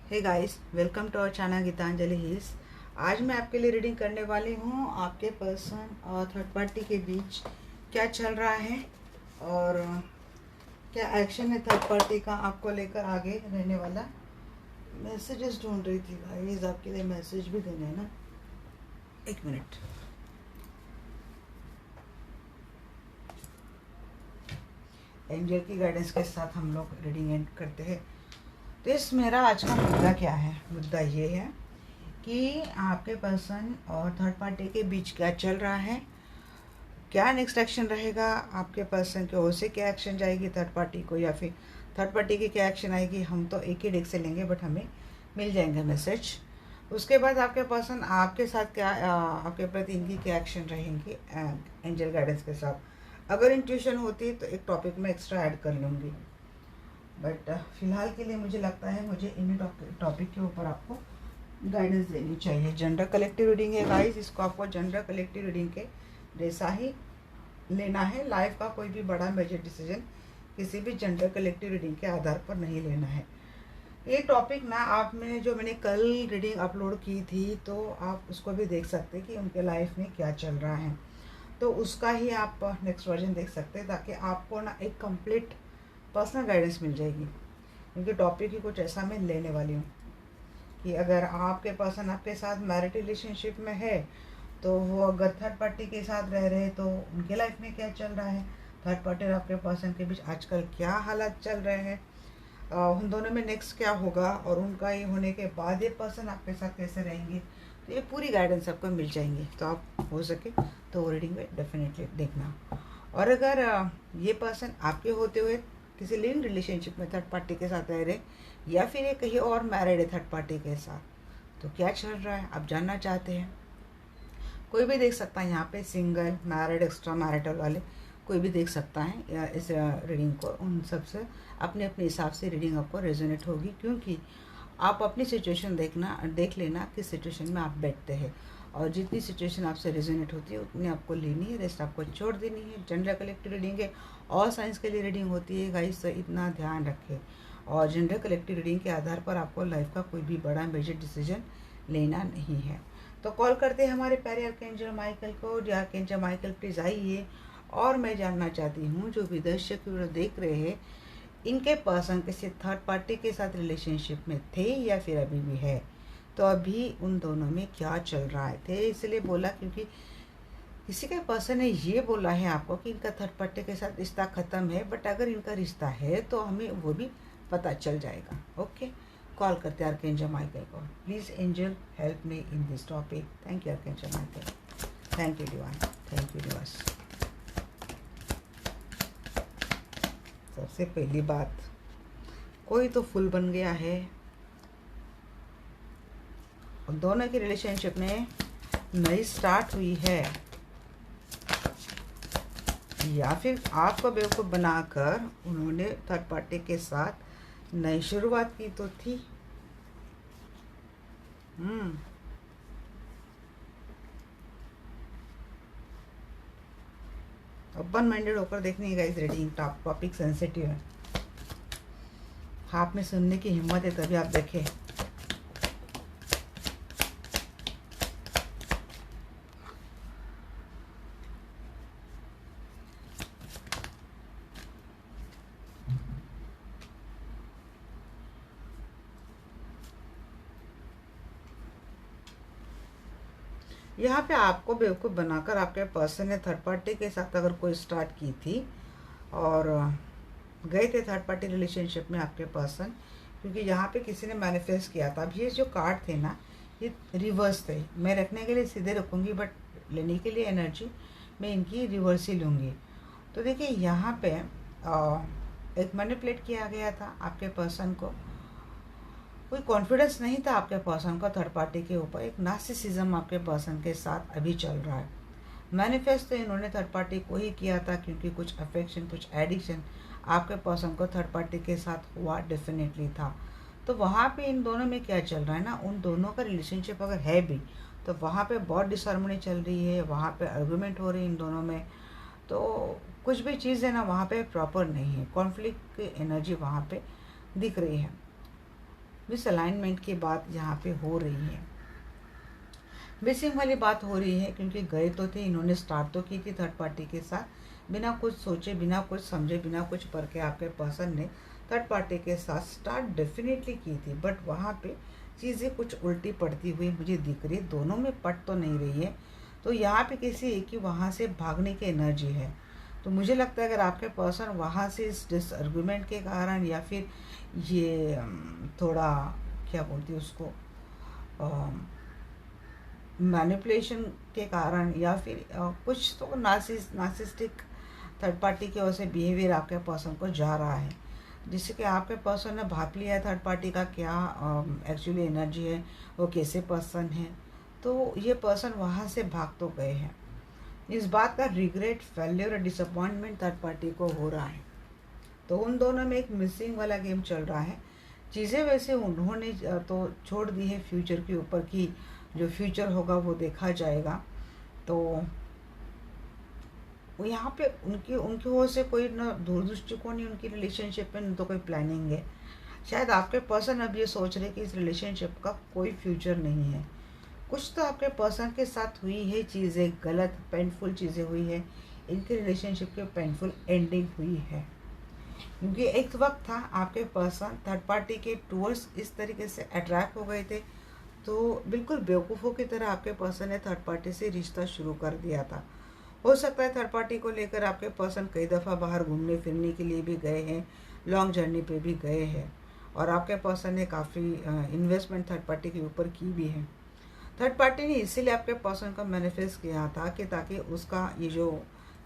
Hey guys, welcome to our channel Gitanjali Hills. आज मैं आपके लिए रीडिंग करने वाली हूँ आपके पर्सन और थर्ड पार्टी के बीच क्या चल रहा है और क्या एक्शन है थर्ड पार्टी का आपको लेकर आगे रहने वाला। मैसेजेस ढूंढ रही थी गाइस, आपके लिए मैसेज भी देने हैं ना। एक मिनट। एंजल की गाइडेंस के साथ हम लोग रीडिंग एंड करते हैं। तो इस मेरा आज का मुद्दा क्या है? मुद्दा ये है कि आपके पर्सन और थर्ड पार्टी के बीच क्या चल रहा है, क्या नेक्स्ट एक्शन रहेगा, आपके पर्सन की ओर से क्या एक्शन जाएगी थर्ड पार्टी को, या फिर थर्ड पार्टी की क्या एक्शन आएगी। हम तो एक ही डेक से लेंगे बट हमें मिल जाएंगे मैसेज। उसके बाद आपके पर्सन आपके साथ क्या, आपके प्रति इनकी क्या एक्शन रहेंगी एंजल गाइडेंस के साथ। अगर इंट्यूशन होती तो एक टॉपिक में एक्स्ट्रा ऐड कर लूँगी, बट फिलहाल के लिए मुझे लगता है मुझे इन टॉपिक के ऊपर आपको गाइडेंस देनी चाहिए। जनरल कलेक्टिव रीडिंग है गाइस, इसको आपको जनरल कलेक्टिव रीडिंग के जैसा ही लेना है। लाइफ का कोई भी बड़ा मेजर डिसीजन किसी भी जनरल कलेक्टिव रीडिंग के आधार पर नहीं लेना है। ये टॉपिक ना आप में जो मैंने कल रीडिंग अपलोड की थी तो आप उसको भी देख सकते हैं कि उनके लाइफ में क्या चल रहा है, तो उसका ही आप नेक्स्ट वर्जन देख सकते हैं ताकि आपको ना एक कंप्लीट पर्सनल गाइडेंस मिल जाएगी। क्योंकि टॉपिक ही कुछ ऐसा मैं लेने वाली हूँ कि अगर आपके पर्सन आपके साथ मैरिड रिलेशनशिप में है तो वो अगर थर्ड पार्टी के साथ रह रहे तो उनके लाइफ में क्या चल रहा है, थर्ड पार्टी और आपके पर्सन के बीच आजकल क्या हालात चल रहे हैं, उन दोनों में नेक्स्ट क्या होगा, और उनका ये होने के बाद ये पर्सन आपके साथ कैसे रहेंगे। तो ये पूरी गाइडेंस आपको मिल जाएंगी। तो आप हो सके तो वो रीडिंग में डेफिनेटली देखना। और अगर ये पर्सन आपके होते हुए किसी लिविंग रिलेशनशिप में थर्ड पार्टी के साथ रह रहे या फिर ये कहीं और मैरिड है थर्ड पार्टी के साथ, तो क्या चल रहा है आप जानना चाहते हैं, कोई भी देख सकता है। यहाँ पे सिंगल, मैरिड, एक्स्ट्रा मैरिटल वाले कोई भी देख सकता है या इस रीडिंग को। उन सब से अपने अपने हिसाब से रीडिंग आपको रेजोनेट होगी, क्योंकि आप अपनी सिचुएशन देख लेना किस सिचुएशन में आप बैठते हैं, और जितनी सिचुएशन आपसे रेजोनेट होती है उतनी आपको लेनी है, रेस्ट आपको छोड़ देनी है। जनरल कलेक्टिव रीडिंग है, ऑल साइंस के लिए रीडिंग होती है गाइस, तो इतना ध्यान रखें। और जनरल कलेक्टिव रीडिंग के आधार पर आपको लाइफ का कोई भी बड़ा मेजर डिसीजन लेना नहीं है। तो कॉल करते हैं हमारे प्यारे आर्कएंजल माइकल को। आर्कएंजल माइकल प्लीज आइए। और मैं जानना चाहती हूँ जो भी दर्शक देख रहे हैं, इनके पर्सन किसी थर्ड पार्टी के साथ रिलेशनशिप में थे या फिर अभी भी है, तो अभी उन दोनों में क्या चल रहा है। थे इसलिए बोला क्योंकि किसी का पर्सन ने ये बोला है आपको कि इनका थर्ड पार्टी के साथ रिश्ता ख़त्म है, बट अगर इनका रिश्ता है तो हमें वो भी पता चल जाएगा। ओके, कॉल करते हैं आर्कएंजल माइकल को। Please angel help me in this topic. Thank you archangel Michael, thank you divine, thank you universe. सबसे पहली बात, कोई तो फुल बन गया है और दोनों की रिलेशनशिप में नई स्टार्ट हुई है, या फिर आपको बेवकूफ़ बनाकर उन्होंने थर्ड पार्टी के साथ नई शुरुआत की तो थी। ओपन माइंडेड होकर देखने का इस रीडिंग टॉपिक सेंसिटिव है, आप में सुनने की हिम्मत है तभी आप देखें। यहाँ पे आपको बेवकूफ़ बनाकर आपके पर्सन ने थर्ड पार्टी के साथ अगर कोई स्टार्ट की थी और गए थे थर्ड पार्टी रिलेशनशिप में आपके पर्सन, क्योंकि यहाँ पे किसी ने मैनिफेस्ट किया था। अब ये जो कार्ड थे ना, ये रिवर्स थे। मैं रखने के लिए सीधे रखूँगी बट लेने के लिए एनर्जी मैं इनकी रिवर्स ही लूँगी। तो देखिए यहाँ पे एक मैनिपुलेट किया गया था आपके पर्सन को, कोई कॉन्फिडेंस नहीं था आपके पर्सन का थर्ड पार्टी के ऊपर। एक नार्सिसिज्म आपके पर्सन के साथ अभी चल रहा है। मैनिफेस्ट तो इन्होंने थर्ड पार्टी को ही किया था, क्योंकि कुछ अफेक्शन, कुछ एडिक्शन आपके पर्सन को थर्ड पार्टी के साथ हुआ डेफिनेटली था। तो वहाँ पे इन दोनों में क्या चल रहा है ना, उन दोनों का रिलेशनशिप अगर है भी तो वहाँ पे बहुत डिसहार्मनी चल रही है, वहाँ पे आर्गुमेंट हो रही है इन दोनों में। तो कुछ भी चीज़ है ना वहाँ पे प्रॉपर नहीं है, कॉन्फ्लिक्ट की एनर्जी वहाँ पे दिख रही है। मिसअलाइनमेंट की बात यहाँ पे हो रही है, मिसिंग वाली बात हो रही है, क्योंकि गए तो थे, इन्होंने स्टार्ट तो की थी थर्ड पार्टी के साथ, बिना कुछ सोचे, बिना कुछ समझे, बिना कुछ परखे आपके पर्सन ने थर्ड पार्टी के साथ स्टार्ट डेफिनेटली की थी। बट वहाँ पे चीज़ें कुछ उल्टी पड़ती हुई मुझे दिख रही, दोनों में पट तो नहीं रही है। तो यहाँ पे किसी एक की वहाँ से भागने की एनर्जी है। तो मुझे लगता है अगर आपके पर्सन वहाँ से इस डिसआर्गुमेंट के कारण, या फिर ये थोड़ा क्या बोलती है उसको, मैनिपुलेशन के कारण, या फिर कुछ तो नार्सिस्टिक थर्ड पार्टी की ओर से बिहेवियर आपके पर्सन को जा रहा है, जिससे कि आपके पर्सन ने भाप लिया है थर्ड पार्टी का क्या एक्चुअली एनर्जी है, वो कैसे पर्सन है। तो ये पर्सन वहाँ से भाग तो गए हैं। इस बात का रिग्रेट, फेल्योर और डिसअपॉइंटमेंट थर्ड पार्टी को हो रहा है। तो उन दोनों में एक मिसिंग वाला गेम चल रहा है। चीज़ें वैसे उन्होंने तो छोड़ दी है फ्यूचर के ऊपर, कि जो फ्यूचर होगा वो देखा जाएगा। तो यहाँ पे उनकी उनकी ओर से कोई ना दूरदृष्टिकोण नहीं उनकी रिलेशनशिप में, न तो कोई प्लानिंग है। शायद आपके पर्सन अब ये सोच रहे कि इस रिलेशनशिप का कोई फ्यूचर नहीं है। कुछ तो आपके पर्सन के साथ हुई है चीज़ें, गलत पेनफुल चीज़ें हुई है, इनके रिलेशनशिप की पेनफुल एंडिंग हुई है। क्योंकि एक वक्त था आपके पर्सन थर्ड पार्टी के टूवर्ड्स इस तरीके से अट्रैक्ट हो गए थे, तो बिल्कुल बेवकूफ़ों की तरह आपके पर्सन ने थर्ड पार्टी से रिश्ता शुरू कर दिया था। हो सकता है थर्ड पार्टी को लेकर आपके पर्सन कई दफ़ा बाहर घूमने फिरने के लिए भी गए हैं, लॉन्ग जर्नी पे भी गए हैं, और आपके पर्सन ने काफ़ी इन्वेस्टमेंट थर्ड पार्टी के ऊपर की भी है। थर्ड पार्टी ने इसीलिए आपके पर्सन को मैनिफेस्ट किया था कि ताकि उसका ये जो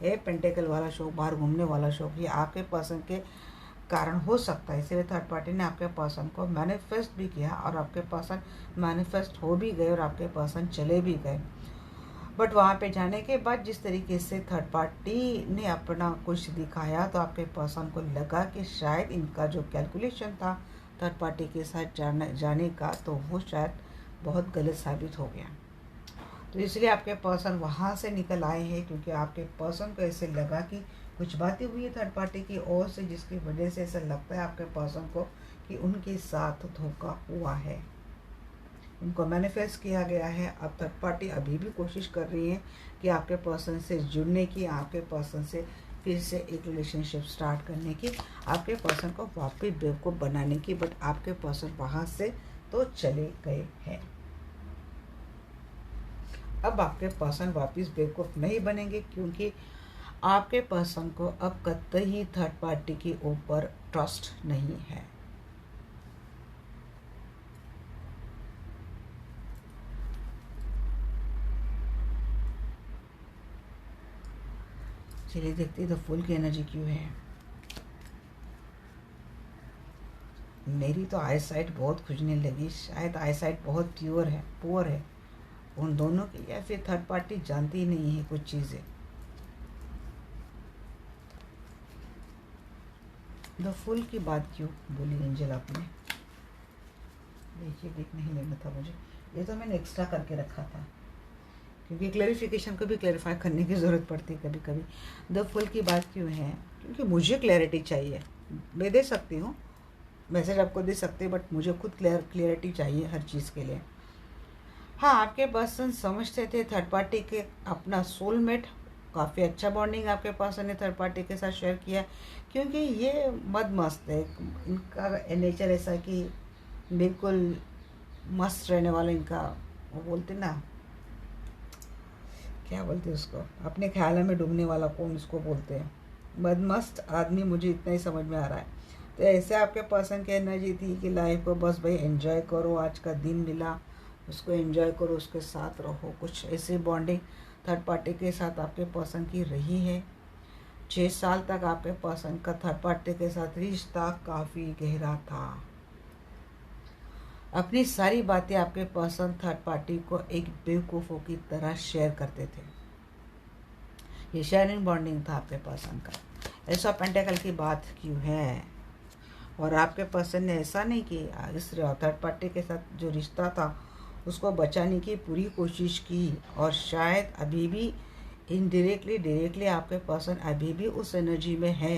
है पेंटेकल वाला शौक, बाहर घूमने वाला शौक, ये आपके पर्सन के कारण हो सकता है। इसलिए थर्ड पार्टी ने आपके पर्सन को मैनिफेस्ट भी किया, और आपके पर्सन मैनिफेस्ट हो भी गए, और आपके पर्सन चले भी गए। बट वहाँ पे जाने के बाद जिस तरीके से थर्ड पार्टी ने अपना कुछ दिखाया, तो आपके पर्सन को लगा कि शायद इनका जो कैलकुलेशन था थर्ड पार्टी के साथ जाने का, तो वो शायद बहुत गलत साबित हो गया। तो इसलिए आपके पर्सन वहाँ से निकल आए हैं, क्योंकि आपके पर्सन को ऐसे लगा कि कुछ बातें हुई है थर्ड पार्टी की ओर से, जिसकी वजह से ऐसा लगता है आपके पर्सन को कि उनके साथ धोखा हुआ है, उनको मैनिफेस्ट किया गया है। अब थर्ड पार्टी अभी भी कोशिश कर रही है कि आपके पर्सन से जुड़ने की, आपके पर्सन से फिर से एक रिलेशनशिप स्टार्ट करने की, आपके पर्सन को वापस बेवकूफ़ बनाने की। बट आपके पर्सन वहाँ से तो चले गए हैं। अब आपके पर्सन वापस बेवकूफ़ नहीं बनेंगे, क्योंकि आपके पर्सन को अब कतई थर्ड पार्टी के ऊपर ट्रस्ट नहीं है। चलिए देखते हैं द फूल की एनर्जी क्यों है। मेरी तो आई साइट बहुत खुजने लगी, शायद आई साइट बहुत पुअर है उन दोनों की, या फिर थर्ड पार्टी जानती ही नहीं है कुछ चीज़ें। द फूल की बात क्यों बोली एंजल आपने? देखिए देख नहीं लेना था मुझे, ये तो मैंने एक्स्ट्रा करके रखा था, क्योंकि क्लैरिफिकेशन को भी क्लैरिफाई करने की ज़रूरत पड़ती है कभी कभी। द फुल की बात क्यों है? क्योंकि मुझे क्लैरिटी चाहिए। मैं दे सकती हूँ मैसेज, आपको दे सकते हैं, बट मुझे खुद क्लैरिटी चाहिए हर चीज़ के लिए। हाँ, आपके पर्सन समझते थे थर्ड पार्टी के अपना सोलमेट, काफ़ी अच्छा बॉन्डिंग आपके पर्सन ने थर्ड पार्टी के साथ शेयर किया, क्योंकि ये मस्त है। इनका नेचर ऐसा कि बिल्कुल मस्त रहने वाला, इनका वो बोलते ना, क्या बोलते हैं उसको, अपने ख्यालों में डूबने वाला, कौन उसको बोलते हैं, बदमस्त आदमी, मुझे इतना ही समझ में आ रहा है। तो ऐसे आपके पर्सन की एनर्जी थी कि लाइफ को बस भाई एंजॉय करो, आज का दिन मिला उसको एंजॉय करो, उसके साथ रहो। कुछ ऐसी बॉन्डिंग थर्ड पार्टी के साथ आपके पर्सन की रही है। 6 साल तक आपके पर्सन का थर्ड पार्टी के साथ रिश्ता काफ़ी गहरा था। अपनी सारी बातें आपके पर्सन थर्ड पार्टी को एक बेवकूफ़ों की तरह शेयर करते थे। ये शेयरिंग बॉन्डिंग था आपके पर्सन का। ऐसा पेंटेकल की बात क्यों है? और आपके पर्सन ने ऐसा नहीं किया, इस थर्ड पार्टी के साथ जो रिश्ता था उसको बचाने की पूरी कोशिश की, और शायद अभी भी डायरेक्टली आपके पर्सन अभी भी उस एनर्जी में है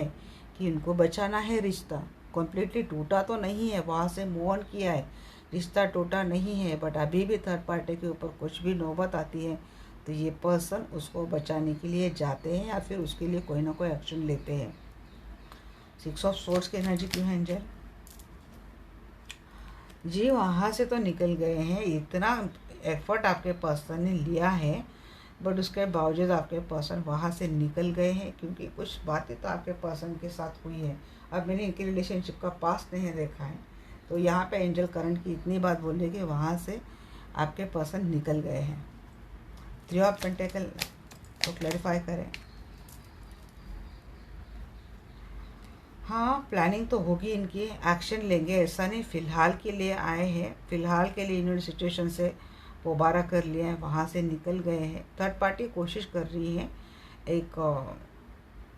कि उनको बचाना है रिश्ता, कम्प्लीटली टूटा तो नहीं है, वहाँ से मूव ऑन किया है, रिश्ता टूटा नहीं है, बट अभी भी थर्ड पार्टी के ऊपर कुछ भी नौबत आती है तो ये पर्सन उसको बचाने के लिए जाते हैं या फिर उसके लिए कोई ना कोई एक्शन लेते हैं। 6 ऑफ सोर्ड्स की एनर्जी क्यों है एंजल? जी वहाँ से तो निकल गए हैं, इतना एफर्ट आपके पर्सन ने लिया है, बट उसके बावजूद आपके पर्सन वहाँ से निकल गए हैं, क्योंकि कुछ बातें तो आपके पर्सन के साथ हुई है। अब मैंने इनकी रिलेशनशिप का पास्ट नहीं देखा है, तो यहाँ पे एंजल करंट की इतनी बात बोल रही है कि वहाँ से आपके पर्सन निकल गए हैं। 3 ऑफ पेंटेकल तो क्लैरिफाई करें। हाँ, प्लानिंग तो होगी इनकी, एक्शन लेंगे, ऐसा नहीं फ़िलहाल के लिए आए हैं, फ़िलहाल के लिए इन्होंने सिचुएशन से पोबारा कर लिया है, वहाँ से निकल गए हैं। थर्ड पार्टी कोशिश कर रही है एक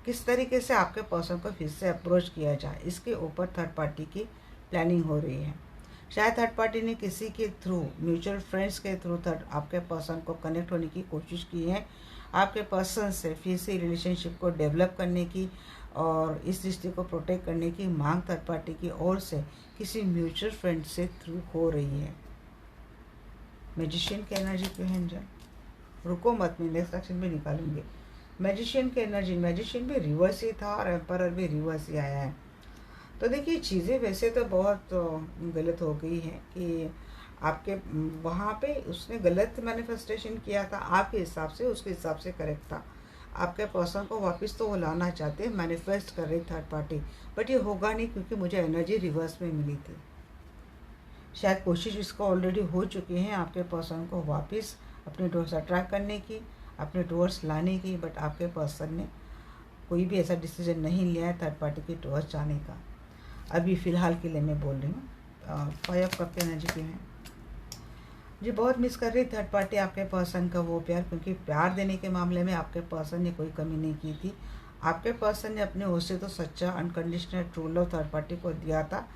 किस तरीके से आपके पर्सन को फिर से अप्रोच किया जाए, इसके ऊपर थर्ड पार्टी की प्लानिंग हो रही है। शायद थर्ड पार्टी ने किसी के थ्रू, म्यूचुअल फ्रेंड्स के थ्रू थर्ड आपके पर्सन को कनेक्ट होने की कोशिश की है, आपके पर्सन से फिर से रिलेशनशिप को डेवलप करने की और इस रिश्ते को प्रोटेक्ट करने की मांग थर्ड पार्टी की ओर से किसी म्यूचुअल फ्रेंड से थ्रू हो रही है। मैजिशियन की एनर्जी क्यों है एंजल? रुको मत, मैं नेक्स्ट एक्शन भी निकालूंगी। मैजिशियन की एनर्जी, मैजिशियन भी रिवर्स ही था और एम्परर भी रिवर्स ही आया है। तो देखिए चीज़ें वैसे तो बहुत गलत हो गई हैं कि आपके वहाँ पे उसने गलत मैनिफेस्टेशन किया था आपके हिसाब से, उसके हिसाब से करेक्ट था। आपके पर्सन को वापस तो वो लाना चाहते हैं, मैनिफेस्ट कर रही थर्ड पार्टी, बट ये होगा नहीं क्योंकि मुझे एनर्जी रिवर्स में मिली थी। शायद कोशिश इसको ऑलरेडी हो चुकी है आपके पर्सन को वापस अपने टूवर्ड्स अट्रैक्ट करने की, अपने टूवर्ड्स लाने की, बट आपके पर्सन ने कोई भी ऐसा डिसीजन नहीं लिया है थर्ड पार्टी के टूवर्ड्स जाने का। अभी फ़िलहाल के लिए मैं बोल रही हूँ। 5 ऑफ कप की एनर्जी क्यों है? जी बहुत मिस कर रही थर्ड पार्टी आपके पर्सन का वो प्यार, क्योंकि प्यार देने के मामले में आपके पर्सन ने कोई कमी नहीं की थी। आपके पर्सन ने अपने ओर से तो सच्चा unconditional true love third party को दिया था।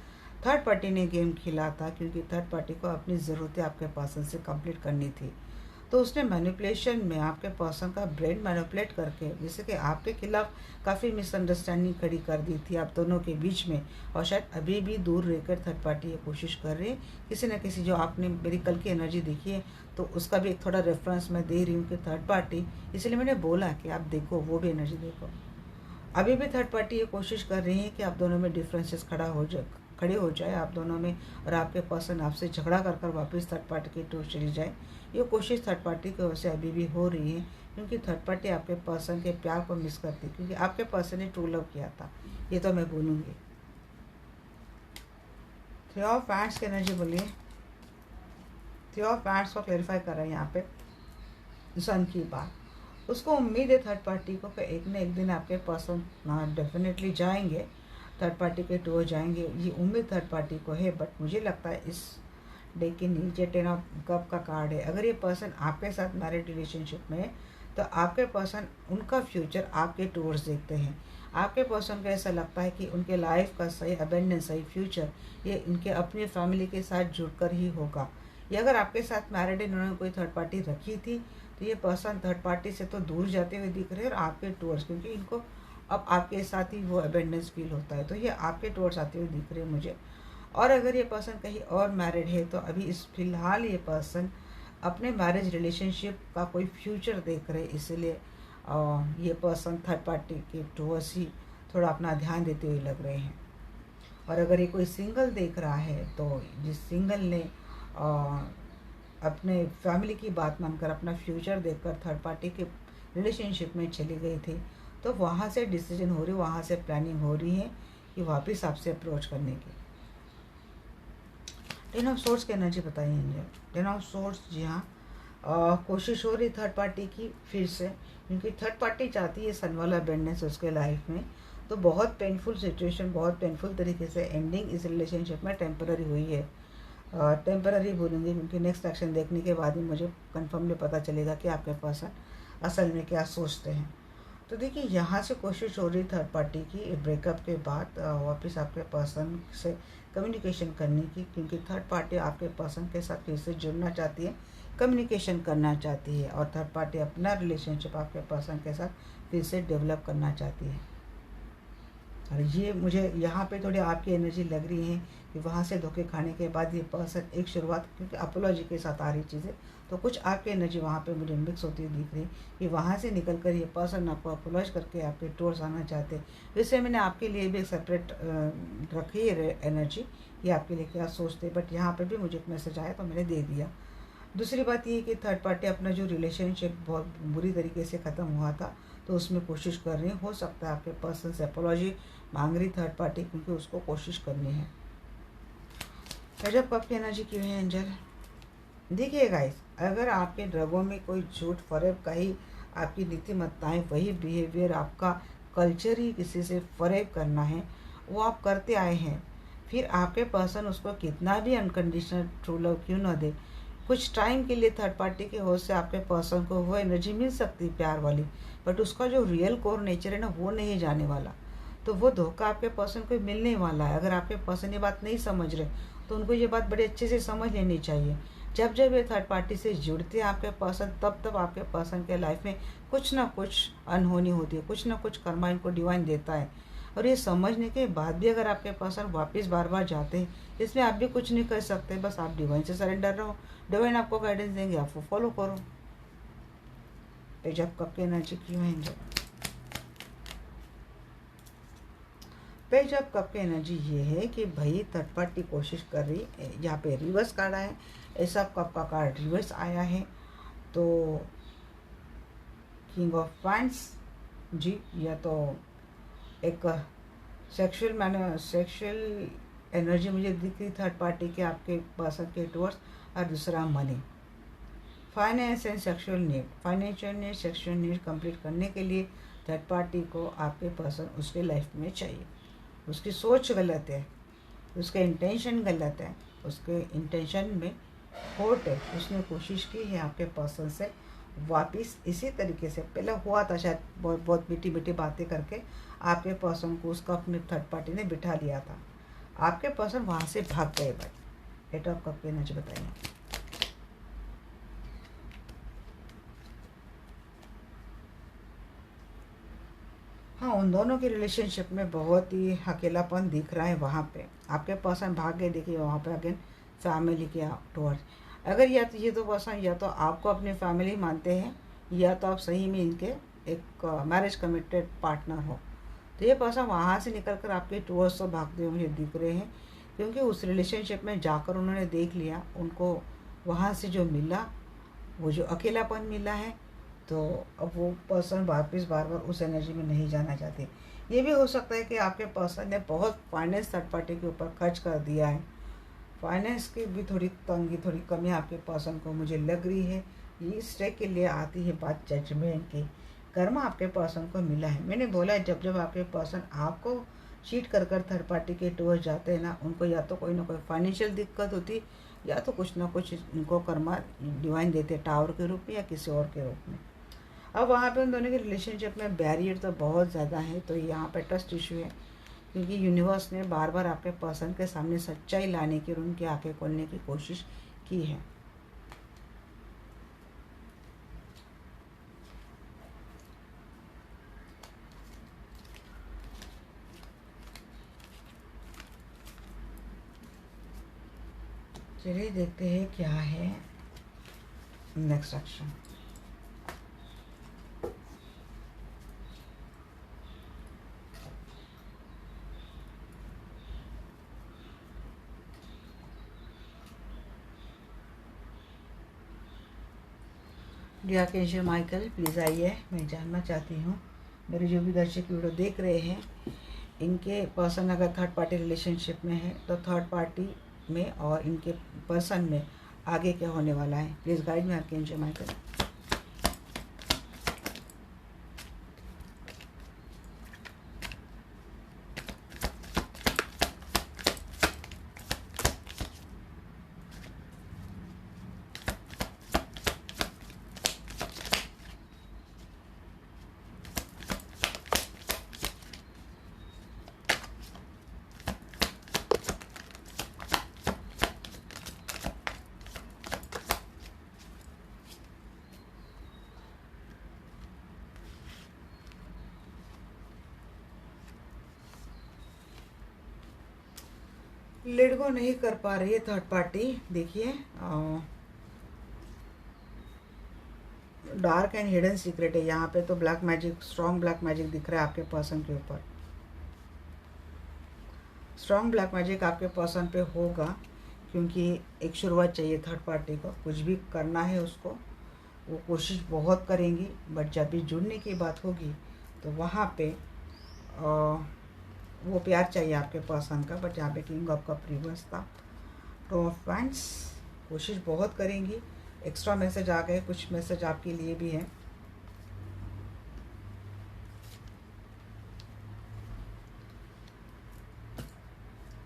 थर्ड पार्टी ने गेम खेला था क्योंकि थर्ड पार्टी को अपनी ज़रूरतें आपके पर्सन से कंप्लीट करनी थी। तो उसने मैनिपुलेशन में आपके पर्सन का ब्रेन मैनिपुलेट करके, जैसे कि आपके खिलाफ काफ़ी मिसअंडरस्टैंडिंग खड़ी कर दी थी आप दोनों के बीच में, और शायद अभी भी दूर रहकर थर्ड पार्टी ये कोशिश कर रही है किसी न किसी, जो आपने मेरी कल की एनर्जी देखी है तो उसका भी एक थोड़ा रेफरेंस मैं दे रही हूँ कि थर्ड पार्टी, इसलिए मैंने बोला कि आप देखो, वो भी एनर्जी देखो। अभी भी थर्ड पार्टी ये कोशिश कर रही है कि आप दोनों में डिफरेंसेस खड़े हो जाए आप दोनों में, और आपके पर्सन आपसे झगड़ा कर कर वापस थर्ड पार्टी की टूर चली जाए। ये कोशिश थर्ड पार्टी की ओर से अभी भी हो रही है, क्योंकि थर्ड पार्टी आपके पर्सन के प्यार को मिस करती, क्योंकि आपके पर्सन ने ट्रू लव किया था, ये तो मैं बोलूँगी। 3 ऑफ वांड्स की एनर्जी बोलिए। 3 ऑफ वांड्स को क्लैरिफाई कर रहे हैं यहाँ पे सन की बात। उसको उम्मीद है थर्ड पार्टी को कि एक न एक दिन आपके पर्सन डेफिनेटली जाएंगे, थर्ड पार्टी के टूर जाएंगे, ये उम्मीद थर्ड पार्टी को है। बट मुझे लगता है इस डे के नीचे 10 ऑफ कप का कार्ड है। अगर ये पर्सन आपके साथ मैरिड रिलेशनशिप में है तो आपके पर्सन उनका फ्यूचर आपके टूर्स देखते हैं। आपके पर्सन को ऐसा लगता है कि उनके लाइफ का सही अबेंडेंस, सही फ्यूचर ये इनके अपनी फैमिली के साथ जुड़कर ही होगा। ये अगर आपके साथ मैरिड इन्होंने कोई थर्ड पार्टी रखी थी तो ये पर्सन थर्ड पार्टी से तो दूर जाते हुए दिख रहे हैं, और आपके टूर्स, क्योंकि इनको अब आपके साथ ही वो अबेंडेंस फील होता है, तो ये आपके टूर्स आते हुए दिख रहे हैं मुझे। और अगर ये पर्सन कहीं और मैरिड है तो अभी इस फिलहाल ये पर्सन अपने मैरिज रिलेशनशिप का कोई फ्यूचर देख रहे, इसलिए ये पर्सन थर्ड पार्टी के टूवर्ड्स ही थोड़ा अपना ध्यान देते हुए लग रहे हैं। और अगर ये कोई सिंगल देख रहा है तो जिस सिंगल ने अपने फैमिली की बात मानकर अपना फ्यूचर देखकर थर्ड पार्टी के रिलेशनशिप में चली गई थी, तो वहाँ से डिसीजन हो रही, वहाँ से प्लानिंग हो रही है कि वापस आपसे अप्रोच करने की। 10 ऑफ सोर्स की एनर्जी बताइए मुझे। 10 ऑफ सोर्स, जी हाँ, कोशिश हो रही थर्ड पार्टी की फिर से, क्योंकि थर्ड पार्टी चाहती है सन वाला बेंडनेस उसके लाइफ में। तो बहुत पेनफुल सिचुएशन, बहुत पेनफुल तरीके से एंडिंग इस रिलेशनशिप में टेम्पररी हुई है। टेम्पररी बोलूँगी क्योंकि नेक्स्ट एक्शन देखने के बाद ही मुझे कन्फर्मली पता चलेगा कि आपके पर्सन असल में क्या सोचते हैं। तो देखिए यहाँ से कोशिश हो रही थर्ड पार्टी की ब्रेकअप के बाद वापस आपके पर्सन से कम्युनिकेशन करने की, क्योंकि थर्ड पार्टी आपके पर्सन के साथ फिर से जुड़ना चाहती है, कम्युनिकेशन करना चाहती है, और थर्ड पार्टी अपना रिलेशनशिप आपके पर्सन के साथ फिर से डेवलप करना चाहती है। और ये मुझे यहाँ पे थोड़ी आपकी एनर्जी लग रही है कि वहाँ से धोखे खाने के बाद ये पर्सन एक शुरुआत, क्योंकि अपोलॉजी के साथ आ रही चीज़ें, तो कुछ आपकी एनर्जी वहाँ पे मुझे मिक्स होती हुई दिख रही कि वहाँ से निकल कर ये पर्सन आपको अपोलॉज करके आपके टूर्स आना चाहते हैं। वैसे मैंने आपके लिए भी एक सेपरेट रखी है एनर्जी कि आपके लिए क्या सोचते, बट यहाँ पर भी मुझे एक मैसेज आया तो मैंने दे दिया। दूसरी बात ये कि थर्ड पार्टी अपना जो रिलेशनशिप बहुत बुरी तरीके से ख़त्म हुआ था, तो उसमें कोशिश कर रही है। हो सकता है आपके पर्सन से अपोलॉजी मांग रही थर्ड पार्टी, क्योंकि उसको कोशिश करनी है। गजब कप की एनर्जी क्यों है एंजल। देखिए गाइस, अगर आपके ड्रगों में कोई झूठ फरेब का ही आपकी नीतिमत्ताएं, वही बिहेवियर, आपका कल्चर ही किसी से फरेब करना है, वो आप करते आए हैं, फिर आपके पर्सन उसको कितना भी अनकंडीशनल ट्रू लव क्यों ना दे, कुछ टाइम के लिए थर्ड पार्टी के होश से आपके पर्सन को वो एनर्जी मिल सकती प्यार वाली, बट उसका जो रियल कोर नेचर है ना, वो नहीं जाने वाला। तो वो धोखा आपके पर्सन को मिलने वाला है। अगर आपके पर्सन ये बात नहीं समझ रहे, तो उनको ये बात बड़े अच्छे से समझ लेनी चाहिए। जब जब ये थर्ड पार्टी से जुड़ते हैं आपके पर्सन, तब तब आपके पर्सन के लाइफ में कुछ ना कुछ अनहोनी होती है, कुछ ना कुछ कर्मा इनको डिवाइन देता है। और ये समझने के बाद भी अगर आपके पर्सन वापस बार बार जाते हैं, इसमें आप भी कुछ नहीं कर सकते, बस आप डिवाइन से सरेंडर रहो। डिवाइन आपको गाइडेंस देंगे, आपको फॉलो करो। पेज ऑफ कप की एनर्जी क्यों है एंजल। पेज ऑफ कप की एनर्जी ये है कि भाई थर्ड पार्टी कोशिश कर रही है। यहाँ पे रिवर्स कार्ड आया है, ऐसा कप का कार्ड रिवर्स आया है, तो किंग ऑफ वांड्स जी, या तो एक सेक्सुअल एनर्जी मुझे दिख रही थर्ड पार्टी के आपके पर्सन के टूवर्ड्स, और दूसरा money, finance and sexual need. Financial need, sexual need complete करने के लिए थर्ड पार्टी को आपके पर्सन उसके लाइफ में चाहिए। उसकी सोच गलत है, उसका इंटेंशन गलत है, उसके इंटेंशन में खोट है। उसने कोशिश की है आपके पर्सन से वापस इसी तरीके से, पहले हुआ था शायद बहुत मीठी मीठी बातें करके आपके पर्सन को उसका अपने थर्ड पार्टी ने बिठा लिया था। आपके पर्सन वहाँ से भाग गए। भाई एट ऑफ कप की एनर्जी बताइए। हाँ, उन दोनों के रिलेशनशिप में बहुत ही अकेलापन दिख रहा है। वहाँ पे आपके पर्सन भाग गए। देखिए वहाँ पे अगेन फैमिली के टूवर्ड्स, अगर या तो ये तो पर्सन या तो आपको अपनी फैमिली मानते हैं, या तो आप सही में इनके एक मैरिज कमिटेड पार्टनर हो, तो ये पर्सन वहाँ से निकल कर आपके टूवर्ड्स तो भागते हुए मुझे दिख रहे हैं, क्योंकि उस रिलेशनशिप में जाकर उन्होंने देख लिया, उनको वहाँ से जो मिला, वो जो अकेलापन मिला है, तो अब वो पर्सन वापस बार बार उस एनर्जी में नहीं जाना चाहते। ये भी हो सकता है कि आपके पर्सन ने बहुत फाइनेंस थर्ड पार्टी के ऊपर खर्च कर दिया है। फाइनेंस की भी थोड़ी तंगी, थोड़ी कमी आपके पर्सन को मुझे लग रही है। ये स्टे के लिए आती है बात जजमेंट की। कर्मा आपके पर्सन को मिला है। मैंने बोला है, जब जब आपके पर्सन आपको चीट कर कर थर्ड पार्टी के टूर जाते हैं ना, उनको या तो कोई ना कोई फाइनेंशियल दिक्कत होती, या तो कुछ ना कुछ उनको कर्मा डिवाइन देते, टावर के रूप में या किसी और के रूप में। अब वहाँ पे उन दोनों के रिलेशनशिप में बैरियर तो बहुत ज़्यादा है, तो यहाँ पे ट्रस्ट इशू है, क्योंकि यूनिवर्स ने बार बार आपके पर्सन के सामने सच्चाई लाने की और उनकी आंखें खोलने की कोशिश की है। चलिए देखते हैं क्या है next action. Dear archangel Michael, please आइए। मैं जानना चाहती हूँ, मेरे जो भी दर्शक वीडियो देख रहे हैं, इनके पर्सन अगर थर्ड पार्टी रिलेशनशिप में है, तो थर्ड पार्टी में और इनके पर्सन में आगे क्या होने वाला है। Please guide me archangel Michael. Let go नहीं कर पा रही है थर्ड पार्टी। देखिए डार्क एंड हिडन सीक्रेट है यहाँ पे, तो black magic, strong black magic दिख रहा है आपके पर्सन के ऊपर। स्ट्रॉन्ग ब्लैक मैजिक आपके पर्सन पे होगा, क्योंकि एक शुरुआत चाहिए थर्ड पार्टी को, कुछ भी करना है उसको, वो कोशिश बहुत करेंगी, बट जब भी जुड़ने की बात होगी तो वहाँ पे वो प्यार चाहिए आपके पर्सन का। बट यहाँ पे किंग ऑफ कप रिवर्स था, टू ऑफ वैंड्स, कोशिश बहुत करेंगी। एक्स्ट्रा मैसेज आ गए, कुछ मैसेज आपके लिए भी हैं।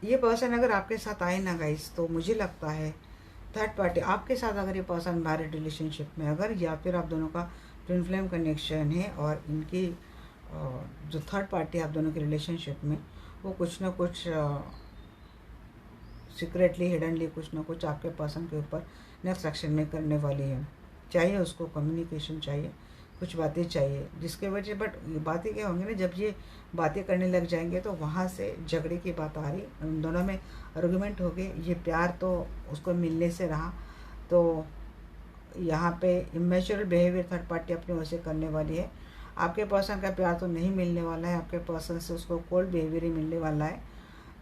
ये पर्सन अगर आपके साथ आए ना गाइस, तो मुझे लगता है थर्ड पार्टी आपके साथ, अगर ये पर्सन मैरिड रिलेशनशिप में अगर, या फिर आप दोनों का ट्विन फ्लेम कनेक्शन है और इनकी जो थर्ड पार्टी आप दोनों के रिलेशनशिप में, वो कुछ ना कुछ सीक्रेटली हिडनली कुछ ना कुछ आपके पर्सन के ऊपर नेक्स्ट एक्शन में करने वाली है। चाहिए उसको कम्युनिकेशन चाहिए, कुछ बातें चाहिए जिसके वजह, बट ये बातें क्या होंगी ना, जब ये बातें करने लग जाएंगे तो वहाँ से झगड़े की बात आ रही, उन दोनों में आर्गुमेंट हो गए। ये प्यार तो उसको मिलने से रहा, तो यहाँ पे इमेच्योर बिहेवियर थर्ड पार्टी अपनी ओर से करने वाली है। आपके पर्सन का प्यार तो नहीं मिलने वाला है, आपके पर्सन से उसको कोल्ड बिहेवियर ही मिलने वाला है।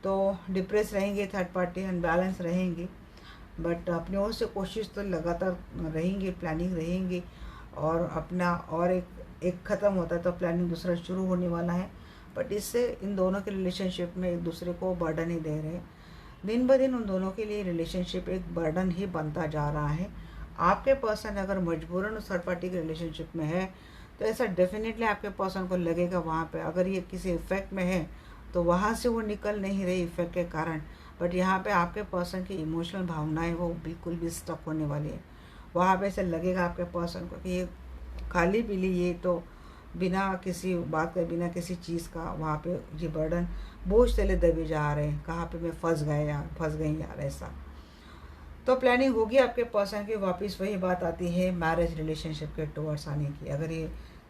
तो डिप्रेस रहेंगे थर्ड पार्टी, अनबैलेंस रहेंगी, बट अपनी ओर से कोशिश तो लगातार रहेंगी, प्लानिंग रहेंगी, और अपना और एक ख़त्म होता है तो प्लानिंग दूसरा शुरू होने वाला है। बट इससे इन दोनों के रिलेशनशिप में एक दूसरे को बर्डन ही दे रहे हैं। दिन ब दिन उन दोनों के लिए रिलेशनशिप एक बर्डन ही बनता जा रहा है। आपके पर्सन अगर मजबूरन उस थर्ड पार्टी के रिलेशनशिप में है तो ऐसा डेफिनेटली आपके पर्सन को लगेगा वहाँ पे। अगर ये किसी इफेक्ट में है तो वहाँ से वो निकल नहीं रही इफेक्ट के कारण, बट यहाँ पे आपके पर्सन की इमोशनल भावनाएं वो बिल्कुल भी स्टक होने वाली है। वहाँ पे ऐसे लगेगा आपके पर्सन को कि ये खाली पीली, ये तो बिना किसी बात के, बिना किसी चीज़ का वहाँ पे ये बर्डन बोझ तले दबे जा रहे हैं, कहाँ पे मैं फंस गए यार, फंस गई यार, ऐसा। तो प्लानिंग होगी आपके पर्सन की। वापस वही बात आती है मैरिज रिलेशनशिप के टुवर्ड्स आने की। अगर ये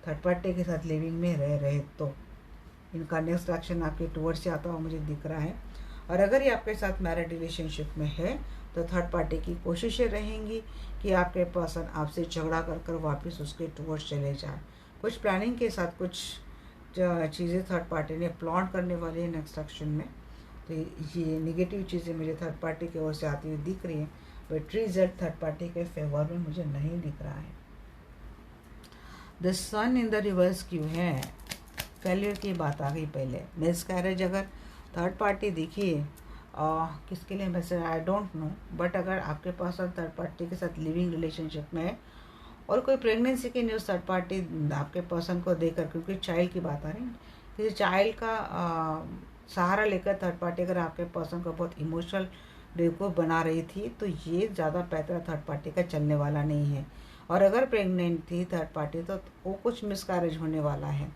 थर्ड पार्टी के साथ लिविंग में रह रहे तो इनका नेक्स्ट एक्शन आपके टुवर्ड्स से आता हुआ मुझे दिख रहा है। और अगर ये आपके साथ मैरिड रिलेशनशिप में है तो थर्ड पार्टी की कोशिशें रहेंगी कि आपके पर्सन आपसे झगड़ा कर कर वापस उसके टुवर्ड्स चले जाए। कुछ प्लानिंग के साथ कुछ चीज़ें थर्ड पार्टी ने प्लान करने वाली है नेक्स्ट एक्शन में। तो ये निगेटिव चीज़ें मुझे थर्ड पार्टी की ओर से आती हुई दिख रही हैं, बट रिजल्ट थर्ड पार्टी के फेवर में मुझे नहीं दिख रहा है। The sun in the reverse क्यों है? फेलियर की बात आ गई पहले। मिसकैरेज अगर थर्ड पार्टी देखिए किसके लिए message, I don't know, but अगर आपके पास थर्ड पार्टी के साथ लिविंग रिलेशनशिप में है और कोई प्रेगनेंसी की न्यूज़ थर्ड पार्टी आपके पर्सन को देकर, क्योंकि चाइल्ड की बात आ रही है, किसी चाइल्ड का सहारा लेकर थर्ड पार्टी अगर आपके पर्सन को बहुत इमोशनल बेवकूफ़ बना रही थी, तो ये ज़्यादा पैतरा थर्ड पार्टी का चलने वाला नहीं है। और अगर प्रेग्नेंट थी थर्ड पार्टी तो वो कुछ मिसकैरेज होने वाला है,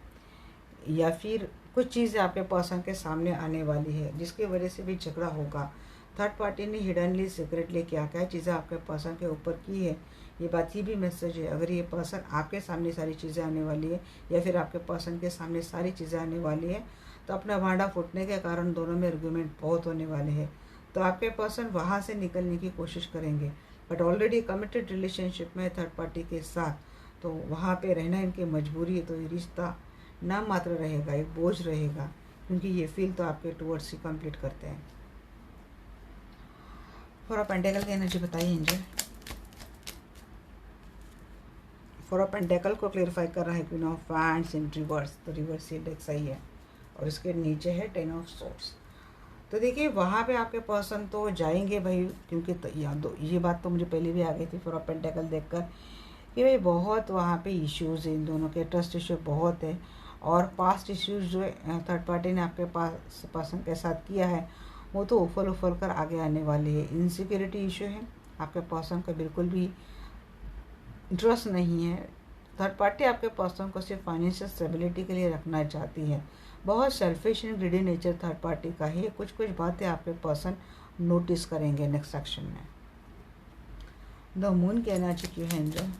या फिर कुछ चीज़ें आपके पर्सन के सामने आने वाली है जिसकी वजह से भी झगड़ा होगा। थर्ड पार्टी ने हिडनली सीक्रेटली क्या क्या चीज़ें आपके पर्सन के ऊपर की है, ये बात ही भी मैसेज है। अगर ये पर्सन आपके सामने सारी चीज़ें आने वाली है या फिर आपके पर्सन के सामने सारी चीज़ें आने वाली है, तो अपना भांडा फूटने के कारण दोनों में आर्गुमेंट बहुत होने वाले हैं। तो आपके पर्सन वहाँ से निकलने की कोशिश करेंगे, बट ऑलरेडी कमिटेड रिलेशनशिप में थर्ड पार्टी के साथ, तो वहाँ पे रहना इनकी मजबूरी है। तो ये रिश्ता नाम मात्र रहेगा, एक बोझ रहेगा, क्योंकि ये फील तो आपके टुवर्ड्स ही कंप्लीट करते हैं। फॉर अ पेंटेकल की एनर्जी बताइए एंजल। फॉर अ पेंटेकल को क्लेरिफाई कर रहा है queen of wands in reverse, तो रिवर्स ये डेक सही है और इसके नीचे है टेन ऑफ सोर्ड्स। तो देखिए वहाँ पे आपके पर्सन तो जाएंगे भाई, क्योंकि ये बात तो मुझे पहले भी आ गई थी फॉर अ पेंटेकल देखकर कि भाई बहुत वहाँ पे इश्यूज़ है, इन दोनों के ट्रस्ट इश्यू बहुत है, और पास्ट इश्यूज जो थर्ड पार्टी ने आपके पास पर्सन के साथ किया है वो तो उफल कर आगे आने वाली है। इनसिक्योरिटी इशू है, आपके पर्सन को बिल्कुल भी इंटरेस्ट नहीं है। थर्ड पार्टी आपके पर्सन को सिर्फ फाइनेंशियल स्टेबिलिटी के लिए रखना चाहती है। बहुत selfish and greedy nature third party का है। कुछ कुछ बातें आपके पर्सन नोटिस करेंगे नेक्स्ट सेक्शन में। द मून कहना चाहिए है एंजल,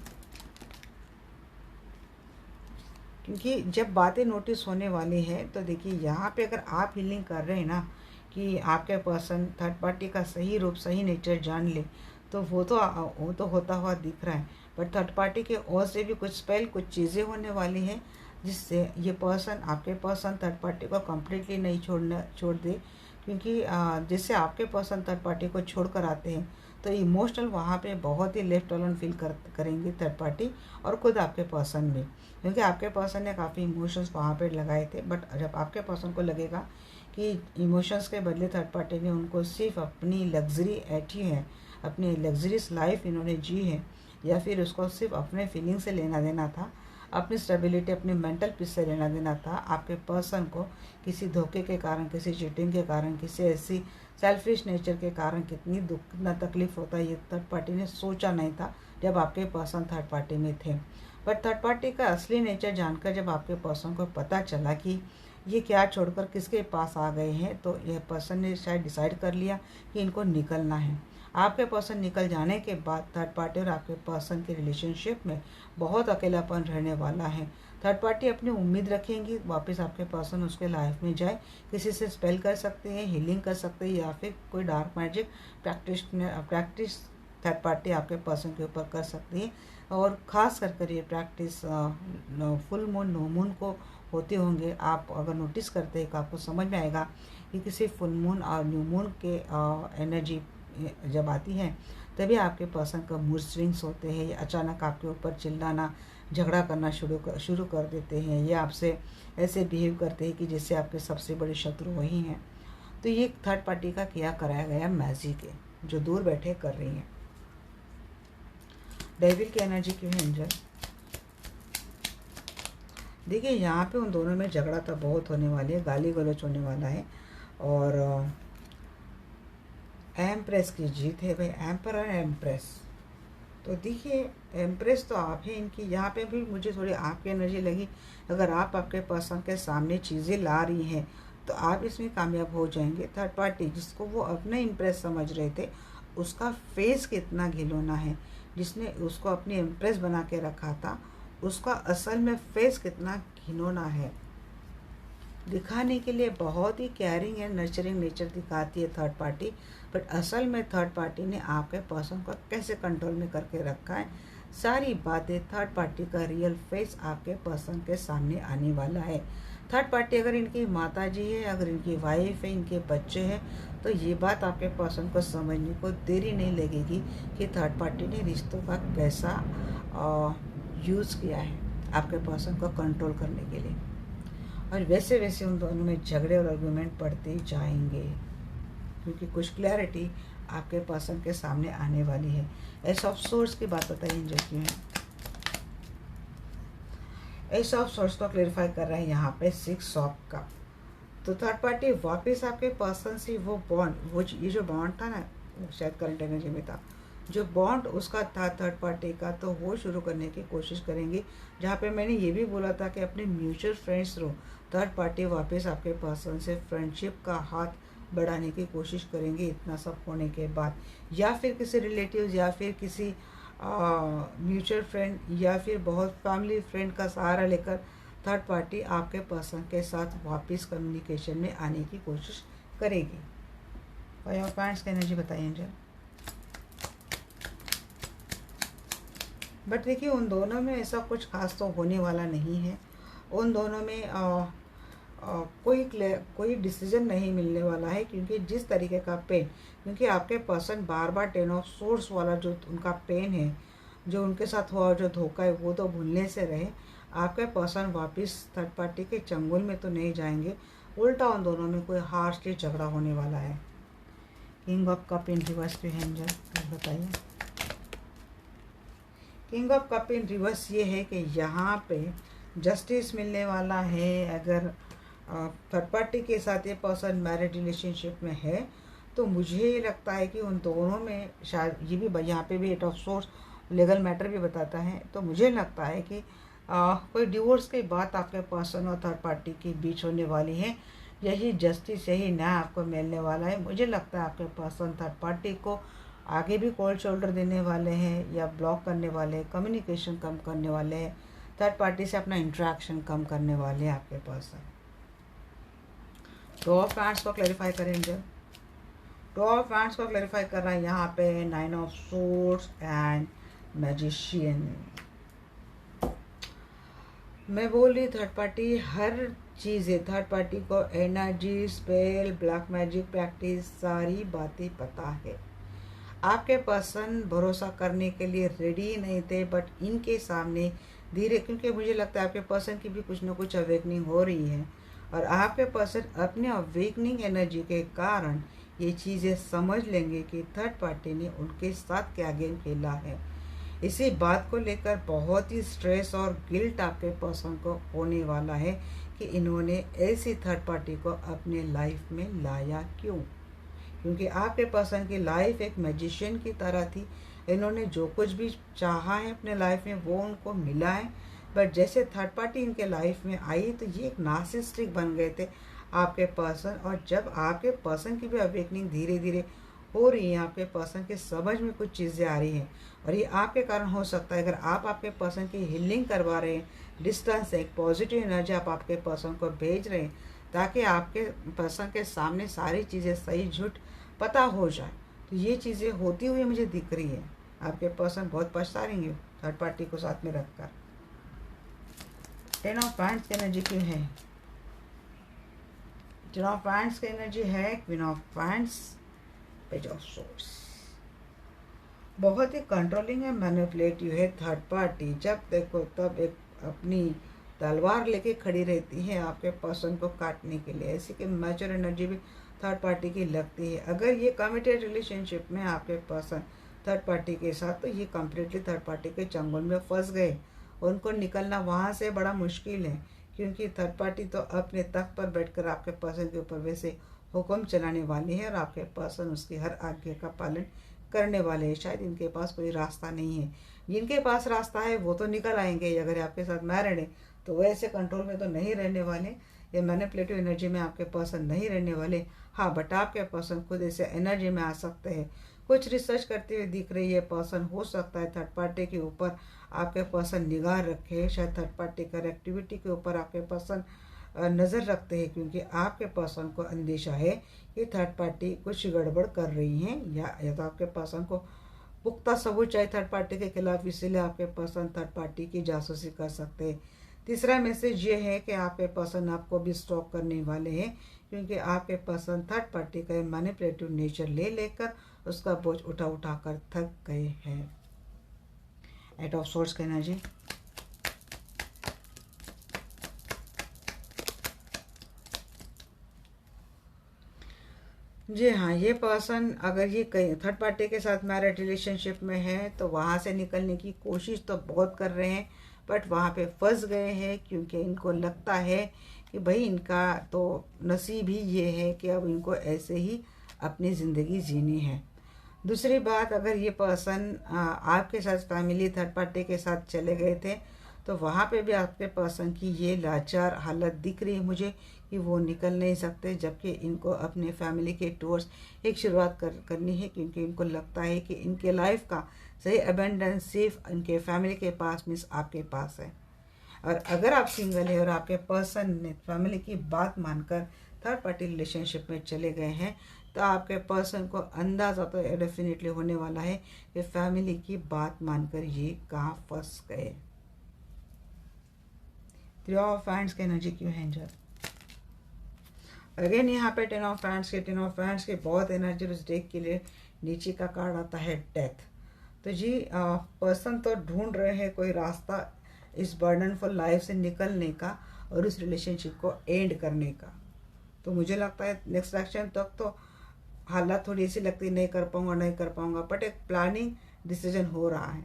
क्योंकि जब बातें नोटिस होने वाली है तो देखिए यहाँ पे अगर आप हीलिंग कर रहे हैं ना कि आपके पर्सन थर्ड पार्टी का सही रूप सही नेचर जान ले, तो वो तो होता हुआ दिख रहा है। बट थर्ड पार्टी के ओर से भी कुछ स्पेल, कुछ चीज़ें होने वाली हैं जिससे ये पर्सन, आपके पर्सन थर्ड पार्टी को कम्प्लीटली नहीं छोड़ दे। क्योंकि जिससे आपके पर्सन थर्ड पार्टी को छोड़ कर आते हैं तो इमोशनल वहाँ पे बहुत ही लेफ्ट अलोन फील करेंगे थर्ड पार्टी, और खुद आपके पर्सन भी। क्योंकि आपके पर्सन ने काफ़ी इमोशंस वहाँ पे लगाए थे, बट जब आपके पर्सन को लगेगा कि इमोशंस के बदले थर्ड पार्टी ने उनको सिर्फ अपनी लग्जरी ऐठी है, अपनी लग्जरियस लाइफ इन्होंने जी है, या फिर उसको सिर्फ अपने फीलिंग से लेना देना था, अपनी स्टेबिलिटी, अपनी मेंटल पीस से लेना देना था, आपके पर्सन को किसी धोखे के कारण, किसी चीटिंग के कारण, किसी ऐसी सेल्फिश नेचर के कारण कितना तकलीफ होता है, ये थर्ड पार्टी ने सोचा नहीं था जब आपके पर्सन थर्ड पार्टी में थे। बट थर्ड पार्टी का असली नेचर जानकर जब आपके पर्सन को पता चला कि ये क्या छोड़कर किसके पास आ गए हैं, तो यह पर्सन ने शायद डिसाइड कर लिया कि इनको निकलना है। आपके पर्सन निकल जाने के बाद थर्ड पार्टी और आपके पर्सन के रिलेशनशिप में बहुत अकेलापन रहने वाला है। थर्ड पार्टी अपनी उम्मीद रखेंगी वापस आपके पर्सन उसके लाइफ में जाए, किसी से स्पेल कर सकते हैं, हीलिंग कर सकते हैं, या फिर कोई dark magic practice third party आपके पर्सन के ऊपर कर सकती है। और ख़ास कर ये practice full moon, no moon को होते होंगे। आप अगर नोटिस करते हैं तो आपको समझ में आएगा कि किसी फुल मून और न्यू मून के एनर्जी जब आती है तभी आपके पर्सन का मूड स्विंग्स होते हैं, या अचानक आपके ऊपर चिल्लाना, झगड़ा करना शुरू कर देते हैं, या आपसे ऐसे बिहेव करते हैं कि जिससे आपके सबसे बड़े शत्रु वही हैं। तो ये थर्ड पार्टी का किया कराया गया मैजिक है जो दूर बैठे कर रही हैं। डेविल की एनर्जी क्यों है एंजल? देखिए यहाँ पे उन दोनों में झगड़ा तो बहुत होने वाली है, गाली गलौज होने वाला है, और एम्प्रेस की जीत है भाई, एम्परर एम्प्रेस। तो देखिए एम्प्रेस तो आप हैं इनकी, यहाँ पे भी मुझे थोड़ी आपकी एनर्जी लगी। अगर आप आपके पर्सन के सामने चीज़ें ला रही हैं तो आप इसमें कामयाब हो जाएंगे। थर्ड पार्टी जिसको वो अपने इम्प्रेस समझ रहे थे, उसका फेस कितना घिनौना है, जिसने उसको अपनी इम्प्रेस बना के रखा था उसका असल में फेस कितना घिनौना है। दिखाने के लिए बहुत ही केयरिंग एंड नर्चरिंग नेचर दिखाती है थर्ड पार्टी, बट असल में थर्ड पार्टी ने आपके पर्सन को कैसे कंट्रोल में करके रखा है, सारी बातें थर्ड पार्टी का रियल फेस आपके पर्सन के सामने आने वाला है। थर्ड पार्टी अगर इनकी माता जी है, अगर इनकी वाइफ है, इनके बच्चे हैं, तो ये बात आपके पर्सन को समझने को देरी नहीं लगेगी कि थर्ड पार्टी ने रिश्तों का कैसा यूज़ किया है आपके पर्सन को कंट्रोल करने के लिए। और वैसे वैसे उन दोनों में झगड़े और आर्गुमेंट बढ़ते जाएंगे, क्योंकि कुछ क्लैरिटी आपके पर्सन के सामने आने वाली है। एस ऑफ सोर्स की बात बताइए एंजल क्यों है? एस ऑफ सोर्स को क्लेरिफाई कर रहे हैं यहाँ पे 6 ऑफ कप। तो थर्ड पार्टी वापस आपके पर्सन से वो बॉन्ड, वो ये जो बॉन्ड था ना, शायद करंट एनर्जी में था, जो बॉन्ड उसका था थर्ड पार्टी का, तो वो शुरू करने की कोशिश करेंगे। जहाँ पे मैंने ये भी बोला था कि अपने mutual friends through third party वापस आपके पर्सन से फ्रेंडशिप का हाथ बढ़ाने की कोशिश करेंगे इतना सब होने के बाद, या फिर किसी रिलेटिव्स, या फिर किसी म्यूचुअल फ्रेंड, या फिर बहुत फैमिली फ्रेंड का सहारा लेकर थर्ड पार्टी आपके पर्सन के साथ वापस कम्युनिकेशन में आने की कोशिश करेगी। फाइव ऑफ वांड्स की एनर्जी बताइए एंजल। बट देखिए उन दोनों में ऐसा कुछ खास तो होने वाला नहीं है। उन दोनों में कोई डिसीजन नहीं मिलने वाला है, क्योंकि जिस तरीके का पेन, क्योंकि आपके person bar bar 10 of source वाला जो उनका पेन है, जो उनके साथ हुआ जो धोखा है, वो तो भूलने से रहे। आपके पर्सन वापस थर्ड पार्टी के चंगुल में तो नहीं जाएंगे, उल्टा उन दोनों में कोई हार्शली झगड़ा होने वाला है। King of cup in reverse पे है एंजल, बताइए। King of cup in reverse ये है कि यहाँ पे जस्टिस मिलने वाला है। अगर थर्ड पार्टी के साथ ये पर्सन मैरिड रिलेशनशिप में है तो मुझे लगता है कि उन दोनों में शायद ये भी, यहाँ पे भी 8 ऑफ सोर्स लीगल मैटर भी बताता है, तो मुझे लगता है कि कोई डिवोर्स की बात आपके पर्सन और थर्ड पार्टी के बीच होने वाली है। यही जस्टिस, यही न्याय आपको मिलने वाला है। मुझे लगता है आपके पर्सन थर्ड पार्टी को आगे भी कोल्ड शोल्डर देने वाले हैं, या ब्लॉक करने वाले हैं, कम्युनिकेशन कम करने वाले हैं, थर्ड पार्टी से अपना इंटरेक्शन कम करने वाले हैं आपके पर्सन। टू ऑफ हैंड्स को क्लैरिफाई करें एंजल। टू ऑफ हैंड्स को क्लैरिफाई कर रहा है यहाँ पे 9 ऑफ सोर्ड्स एंड मैजिशियन। मैं बोल रही थर्ड पार्टी हर चीज़ें, थर्ड पार्टी को energy, spell, black magic practice, सारी बातें पता है। आपके पर्सन भरोसा करने के लिए रेडी नहीं थे, बट इनके सामने धीरे, क्योंकि मुझे लगता है आपके पर्सन की भी कुछ ना कुछ अवेकनिंग हो रही है और आपके पर्सन अपने अवेकनिंग एनर्जी के कारण ये चीज़ें समझ लेंगे कि थर्ड पार्टी ने उनके साथ क्या गेम खेला है। इसी बात को लेकर बहुत ही स्ट्रेस और गिल्ट आपके पर्सन को होने वाला है कि इन्होंने ऐसी थर्ड पार्टी को अपने लाइफ में लाया क्यों, क्योंकि आपके पर्सन की लाइफ एक मैजिशियन की तरह थी। इन्होंने जो कुछ भी चाहा है अपने लाइफ में वो उनको मिला है, बट जैसे थर्ड पार्टी इनके लाइफ में आई तो ये एक नार्सिसिस्टिक बन गए थे आपके पर्सन। और जब आपके पर्सन की भी अवेकनिंग धीरे धीरे हो रही है, आपके पर्सन के समझ में कुछ चीज़ें आ रही हैं और ये आपके कारण हो सकता है। अगर आप आपके पर्सन की हीलिंग करवा रहे हैं, डिस्टेंस से एक पॉजिटिव एनर्जी आप आपके पर्सन को भेज रहे हैं ताकि आपके पर्सन के सामने सारी चीज़ें सही झूठ पता हो जाए, तो ये चीज़ें होती हुई मुझे दिख रही है। आपके पर्सन बहुत पछताएंगे थर्ड पार्टी को साथ में रखकर। 10 ऑफ हैंड्स की एनर्जी क्यों है? 10 ऑफ हैंड्स की एनर्जी है queen of hands, page of swords. बहुत ही कंट्रोलिंग है, मैनिपुलेटिव है थर्ड पार्टी। जब देखो तब एक अपनी तलवार लेके खड़ी रहती है आपके पर्सन को काटने के लिए। ऐसी कि मैच्योर एनर्जी भी थर्ड पार्टी की लगती है। अगर ये कमिटेड रिलेशनशिप में आपके पर्सन थर्ड पार्टी के साथ, तो ये कम्प्लीटली थर्ड पार्टी के चंगुल में फंस गए। उनको निकलना वहाँ से बड़ा मुश्किल है, क्योंकि थर्ड पार्टी तो अपने तख्त पर बैठकर आपके पर्सन के ऊपर वैसे हुक्म चलाने वाली है और आपके पर्सन उसकी हर आज्ञा का पालन करने वाले हैं। शायद इनके पास कोई रास्ता नहीं है, जिनके पास रास्ता है वो तो निकल आएंगे। अगर आपके साथ मैरिड है तो वो ऐसे कंट्रोल में तो नहीं रहने वाले, ये मैनिपुलेटिव एनर्जी में आपके पर्सन नहीं रहने वाले। हाँ, बट आपके पर्सन खुद ऐसे एनर्जी में आ सकते हैं। कुछ रिसर्च करते हुए दिख रही है पर्सन, हो सकता है थर्ड पार्टी के ऊपर आपके पर्सन निगाह रखे, शायद थर्ड पार्टी कर एक्टिविटी के ऊपर आपके पर्सन नज़र रखते हैं, क्योंकि आपके पर्सन को अंदेशा है कि थर्ड पार्टी कुछ गड़बड़ कर रही हैं या तो आपके पर्सन को पुख्ता सबूत चाहिए थर्ड पार्टी के खिलाफ, इसीलिए आपके पर्सन थर्ड पार्टी की जासूसी कर सकते हैं। तीसरा मैसेज ये है कि आपके पर्सन आपको भी स्टॉक करने वाले हैं, क्योंकि आपके पर्सन थर्ड पार्टी का मैनिपुलेटिव नेचर ले लेकर उसका बोझ उठा उठा कर थक गए हैं। 8 ऑफ सोर्ड्स का एनर्जी। जी हाँ, ये पर्सन अगर ये कहीं थर्ड पार्टी के साथ मैरिड रिलेशनशिप में है तो वहाँ से निकलने की कोशिश तो बहुत कर रहे हैं, बट वहाँ पे फंस गए हैं, क्योंकि इनको लगता है कि भाई इनका तो नसीब ही ये है कि अब इनको ऐसे ही अपनी ज़िंदगी जीनी है। दूसरी बात, अगर ये पर्सन आपके साथ फैमिली थर्ड पार्टी के साथ चले गए थे तो वहाँ पे भी आपके पर्सन की ये लाचार हालत दिख रही है मुझे कि वो निकल नहीं सकते, जबकि इनको अपने फैमिली के टूर्स एक शुरुआत करनी है, क्योंकि इनको लगता है कि इनके लाइफ का सही अबेंडेंस सिर्फ इनके फैमिली के पास मीन्स आपके पास है। और अगर आप सिंगल है और आपके पर्सन ने फैमिली की बात मानकर थर्ड पार्टी रिलेशनशिप में चले गए हैं तो आपके पर्सन को अंदाज़ा तो डेफिनेटली होने वाला है कि फैमिली की बात मानकर ये कहाँ फंस गए। 3 ऑफ हैंड्स की एनर्जी क्यों है एंजल? अगेन यहाँ पे 10 ऑफ हैंड्स के 10 ऑफ हैंड्स के बहुत एनर्जी उस डेक के लिए नीचे का कार्ड आता है डेथ। तो जी पर्सन तो ढूंढ रहे हैं कोई रास्ता इस बर्डनफुल लाइफ से निकलने का और उस रिलेशनशिप को एंड करने का। तो मुझे लगता है नेक्स्ट एक्शन तक तो हालत थोड़ी सी लगती नहीं कर पाऊँगा, बट एक प्लानिंग डिसीजन हो रहा है,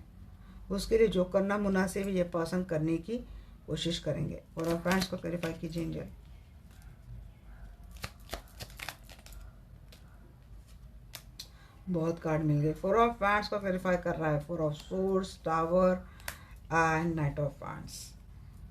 उसके लिए जो करना मुनासिब ये पर्सन करने की कोशिश करेंगे। और फ्रेंड्स को क्लैरिफाई कीजिए एंजल। बहुत कार्ड मिल गए। 4 ऑफ वैंड्स को क्लैरिफाई कर रहा है, 4 of swords, tower and night of wands.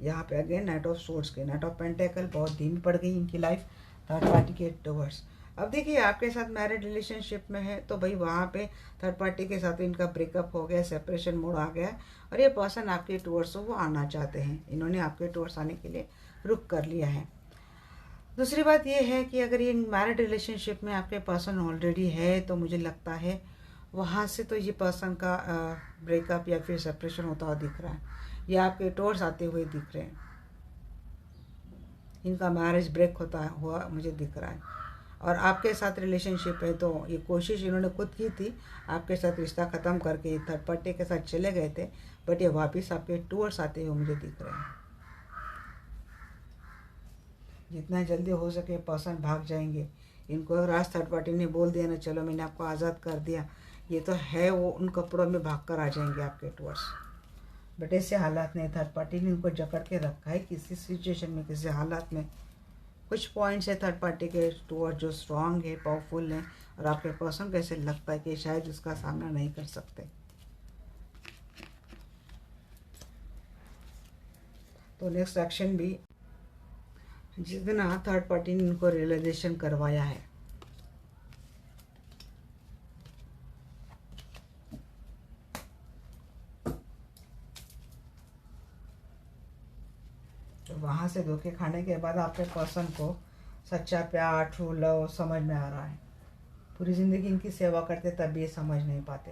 यहाँ पे अगेन नाइट ऑफ सोर्ड्स के नाइट ऑफ पेंटेकल बहुत धीमी पड़ गई इनकी लाइफ थर्ड पार्टी के टूवर्ड्स। अब देखिए आपके साथ मैरिड रिलेशनशिप में है तो भाई वहाँ पे थर्ड पार्टी के साथ इनका ब्रेकअप हो गया, सेपरेशन मोड आ गया और ये पर्सन आपके टूवर्ड्स वो आना चाहते हैं, इन्होंने आपके टूवर्ड्स आने के लिए रुक कर लिया है। दूसरी बात ये है कि अगर ये मैरिड रिलेशनशिप में आपके पर्सन ऑलरेडी है तो मुझे लगता है वहाँ से तो ये पर्सन का ब्रेकअप या फिर सेपरेशन होता हुआ दिख रहा है, या आपके टोर्स आते हुए दिख रहे हैं। इनका मैरिज ब्रेक होता हुआ मुझे दिख रहा है, और आपके साथ रिलेशनशिप है तो ये कोशिश इन्होंने खुद की थी आपके साथ रिश्ता ख़त्म करके थर्ड पार्टी के साथ चले गए थे, बट ये वापस आपके टूवर्ड्स आते हुए मुझे दिख रहे हैं। जितना जल्दी हो सके पर्सन भाग जाएंगे। इनको राज थर्ड पार्टी ने बोल दिया ना, चलो मैंने आपको आज़ाद कर दिया, ये तो है वो उन कपड़ों में भाग कर आ जाएंगे आपके टूवर्ड्स। बट ऐसे हालात नहीं, थर्ड पार्टी ने इनको जकड़ के रखा है किसी सिचुएशन में, किसी हालात में। कुछ पॉइंट्स है थर्ड पार्टी के टूवर्ड जो स्ट्रांग है, पावरफुल है, और आपके पर्सन को ऐसे लगता है कि शायद इसका सामना नहीं कर सकते। तो नेक्स्ट एक्शन भी जितना थर्ड पार्टी ने इनको रियलाइजेशन करवाया है, तो वहाँ से धोखे खाने के बाद आपके पर्सन को सच्चा प्यार, ट्रू लव समझ में आ रहा है। पूरी ज़िंदगी इनकी सेवा करते तब भी ये समझ नहीं पाते।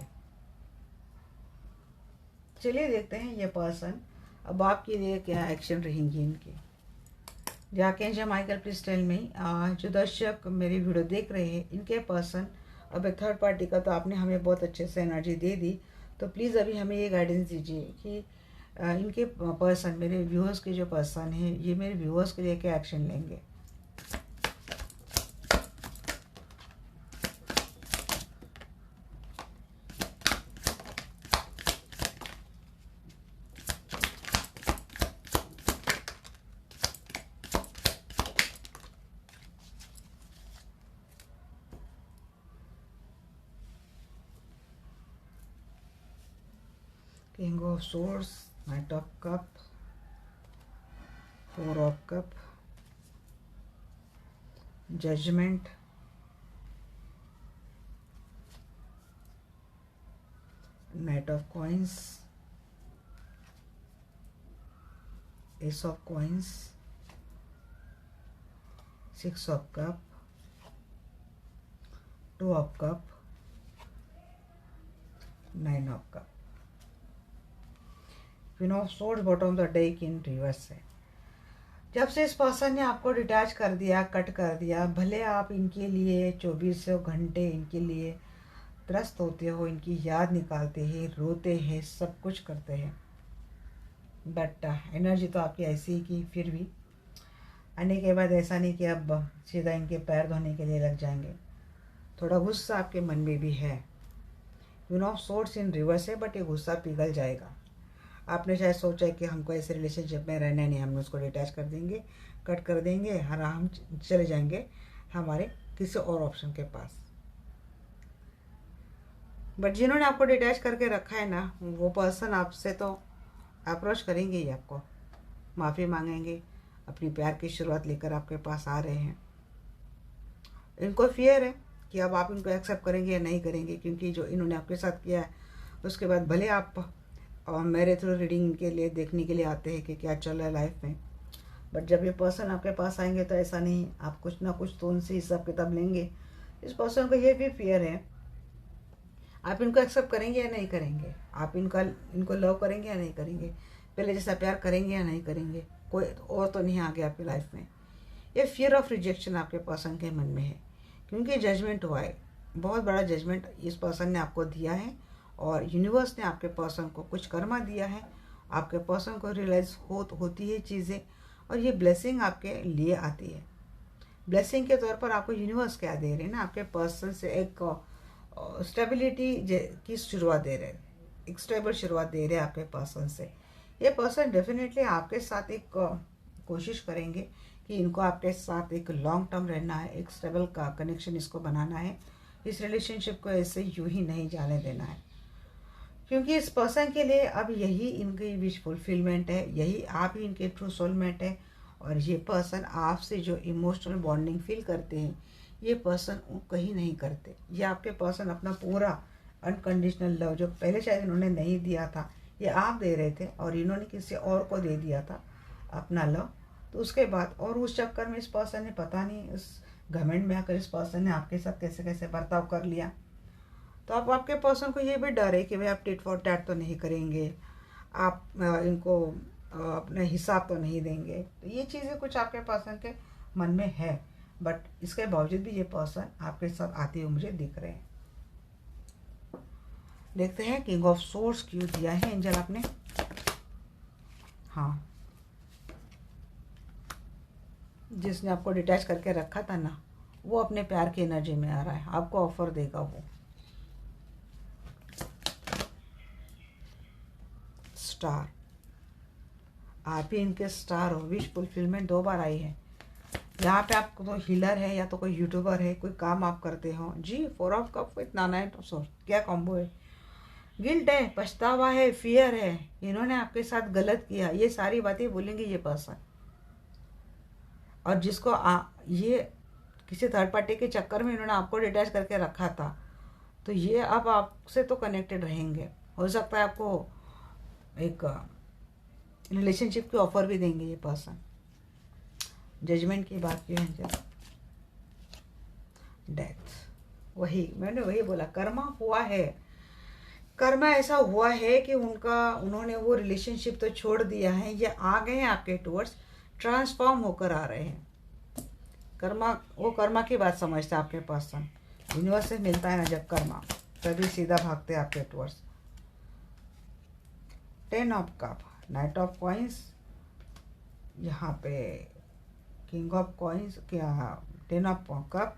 चलिए देखते हैं ये पर्सन अब आपके लिए क्या एक्शन रहेंगी इनकी। जाके जो माइकल प्लीज टेल में जो दर्शक मेरी वीडियो देख रहे हैं, इनके पर्सन अब एक थर्ड पार्टी का तो आपने हमें बहुत अच्छे से एनर्जी दे दी, तो प्लीज़ अभी हमें ये गाइडेंस दीजिए कि इनके पर्सन, मेरे व्यूअर्स के जो पर्सन हैं, ये मेरे व्यूअर्स के लिए क्या एक्शन लेंगे। King of Swords, Knight of Cup, Four of Cup, Judgment, Knight of Coins, Ace of Coins, Six of Cup, Two of Cup, Nine of Cup. Queen of swords bottom of the deck in reverse है। जब से इस person ने आपको detach कर दिया, cut कर दिया, भले आप इनके लिए 24 घंटे इनके लिए त्रस्त होते हो, इनकी याद निकालते हैं, रोते हैं, सब कुछ करते हैं, बट एनर्जी तो आपकी ऐसी ही कि फिर भी आने के बाद ऐसा नहीं कि अब सीधा इनके पैर धोने के लिए लग जाएंगे। थोड़ा गुस्सा आपके मन में भी है। Queen of swords in reverse है, बट ये गुस्सा पिघल जाएगा। आपने शायद सोचा है कि हमको ऐसे रिलेशनशिप में रहना नहीं, हम उसको डिटैच कर देंगे, कट कर देंगे, हम चले जाएंगे हमारे किसी और ऑप्शन के पास। बट जिन्होंने आपको डिटैच करके रखा है ना, वो पर्सन आपसे तो अप्रोच करेंगे ही, आपको माफ़ी मांगेंगे, अपनी प्यार की शुरुआत लेकर आपके पास आ रहे हैं। इनको फियर है कि अब आप इनको एक्सेप्ट करेंगे या नहीं करेंगे, क्योंकि जो इन्होंने आपके साथ किया है उसके बाद भले आप और मेरे थ्रू रीडिंग के लिए देखने के लिए आते हैं कि क्या चल रहा है लाइफ में, बट जब ये पर्सन आपके पास आएंगे तो ऐसा नहीं, आप कुछ ना कुछ तो उनसे हिसाब किताब लेंगे। इस पर्सन को ये भी फियर है, आप इनको एक्सेप्ट करेंगे या नहीं करेंगे, आप इनको लव करेंगे या नहीं करेंगे, पहले जैसा प्यार करेंगे या नहीं करेंगे, कोई और तो नहीं आ गया आपकी लाइफ में। ये फियर ऑफ रिजेक्शन आपके पर्सन के मन में है, क्योंकि जजमेंट हुआ है, बहुत बड़ा जजमेंट इस पर्सन ने आपको दिया है, और यूनिवर्स ने आपके पर्सन को कुछ कर्मा दिया है। आपके पर्सन को रियलाइज होती है चीज़ें, और ये ब्लेसिंग आपके लिए आती है। ब्लेसिंग के तौर पर आपको यूनिवर्स क्या दे रहे हैं ना, आपके पर्सन से एक स्टेबिलिटी की शुरुआत दे रहे हैं, एक स्टेबल शुरुआत दे रहे हैं आपके पर्सन से। ये पर्सन डेफिनेटली आपके साथ एक कोशिश करेंगे कि इनको आपके साथ एक लॉन्ग टर्म रहना है, एक स्टेबल का कनेक्शन इसको बनाना है। इस रिलेशनशिप को ऐसे यूं ही नहीं जाने देना है, क्योंकि इस पर्सन के लिए अब यही इनकी विश फुलफिलमेंट है, यही आप ही इनके ट्रू सोलमेट है। और ये पर्सन आपसे जो इमोशनल बॉन्डिंग फील करते हैं, ये पर्सन कहीं नहीं करते। ये आपके पर्सन अपना पूरा अनकंडीशनल लव जो पहले शायद इन्होंने नहीं दिया था, ये आप दे रहे थे और इन्होंने किसी और को दे दिया था अपना लव, तो उसके बाद और उस चक्कर में इस पर्सन ने पता नहीं इस घमंड में आकर इस पर्सन ने आपके साथ कैसे कैसे बर्ताव कर लिया। तो अब आपके पर्सन को ये भी डर है कि भाई आप टिट फॉर टैट तो नहीं करेंगे, आप इनको अपना हिसाब तो नहीं देंगे। तो ये चीज़ें कुछ आपके पर्सन के मन में है, बट इसके बावजूद भी ये पर्सन आपके साथ आते हुए मुझे दिख रहे हैं। देखते हैं किंग ऑफ सोर्स क्यों दिया है एंजल आपने। हाँ, जिसने आपको डिटैच करके रखा था ना, वो अपने प्यार की एनर्जी में आ रहा है, आपको ऑफर देगा वो। स्टार, आप ही इनके स्टार हो। विश फुलफिलमेंट 2 बार आई है यहाँ पे। आप तो हीलर है या तो कोई यूट्यूबर है, कोई काम आप करते हो जी। 4 of cup with 9 of source, क्या कॉम्बो है। गिल्ट है, पछतावा है, फियर है, इन्होंने आपके साथ गलत किया, ये सारी बातें बोलेंगे ये पर्सन। और जिसको ये किसी थर्ड पार्टी के चक्कर में इन्होंने आपको डिटैच करके रखा था, तो ये अब आपसे तो कनेक्टेड रहेंगे। हो सकता है आपको एक रिलेशनशिप की ऑफर भी देंगे ये पर्सन। जजमेंट की बात क्यों है जब डेथ, वही मैंने वही बोला, कर्मा हुआ है। कर्मा ऐसा हुआ है कि उन्होंने वो रिलेशनशिप तो छोड़ दिया है, ये आ गए हैं आपके टुवर्ड्स, ट्रांसफॉर्म होकर आ रहे हैं। कर्मा, वो कर्मा की बात समझते हैं आपके पर्सन। यूनिवर्स से मिलता है ना जब कर्मा, तभी सीधा भागते हैं आपके towards. 10 of cup, knight of coins, यहाँ पे किंग ऑफ कॉइंस, क्या 10 of cup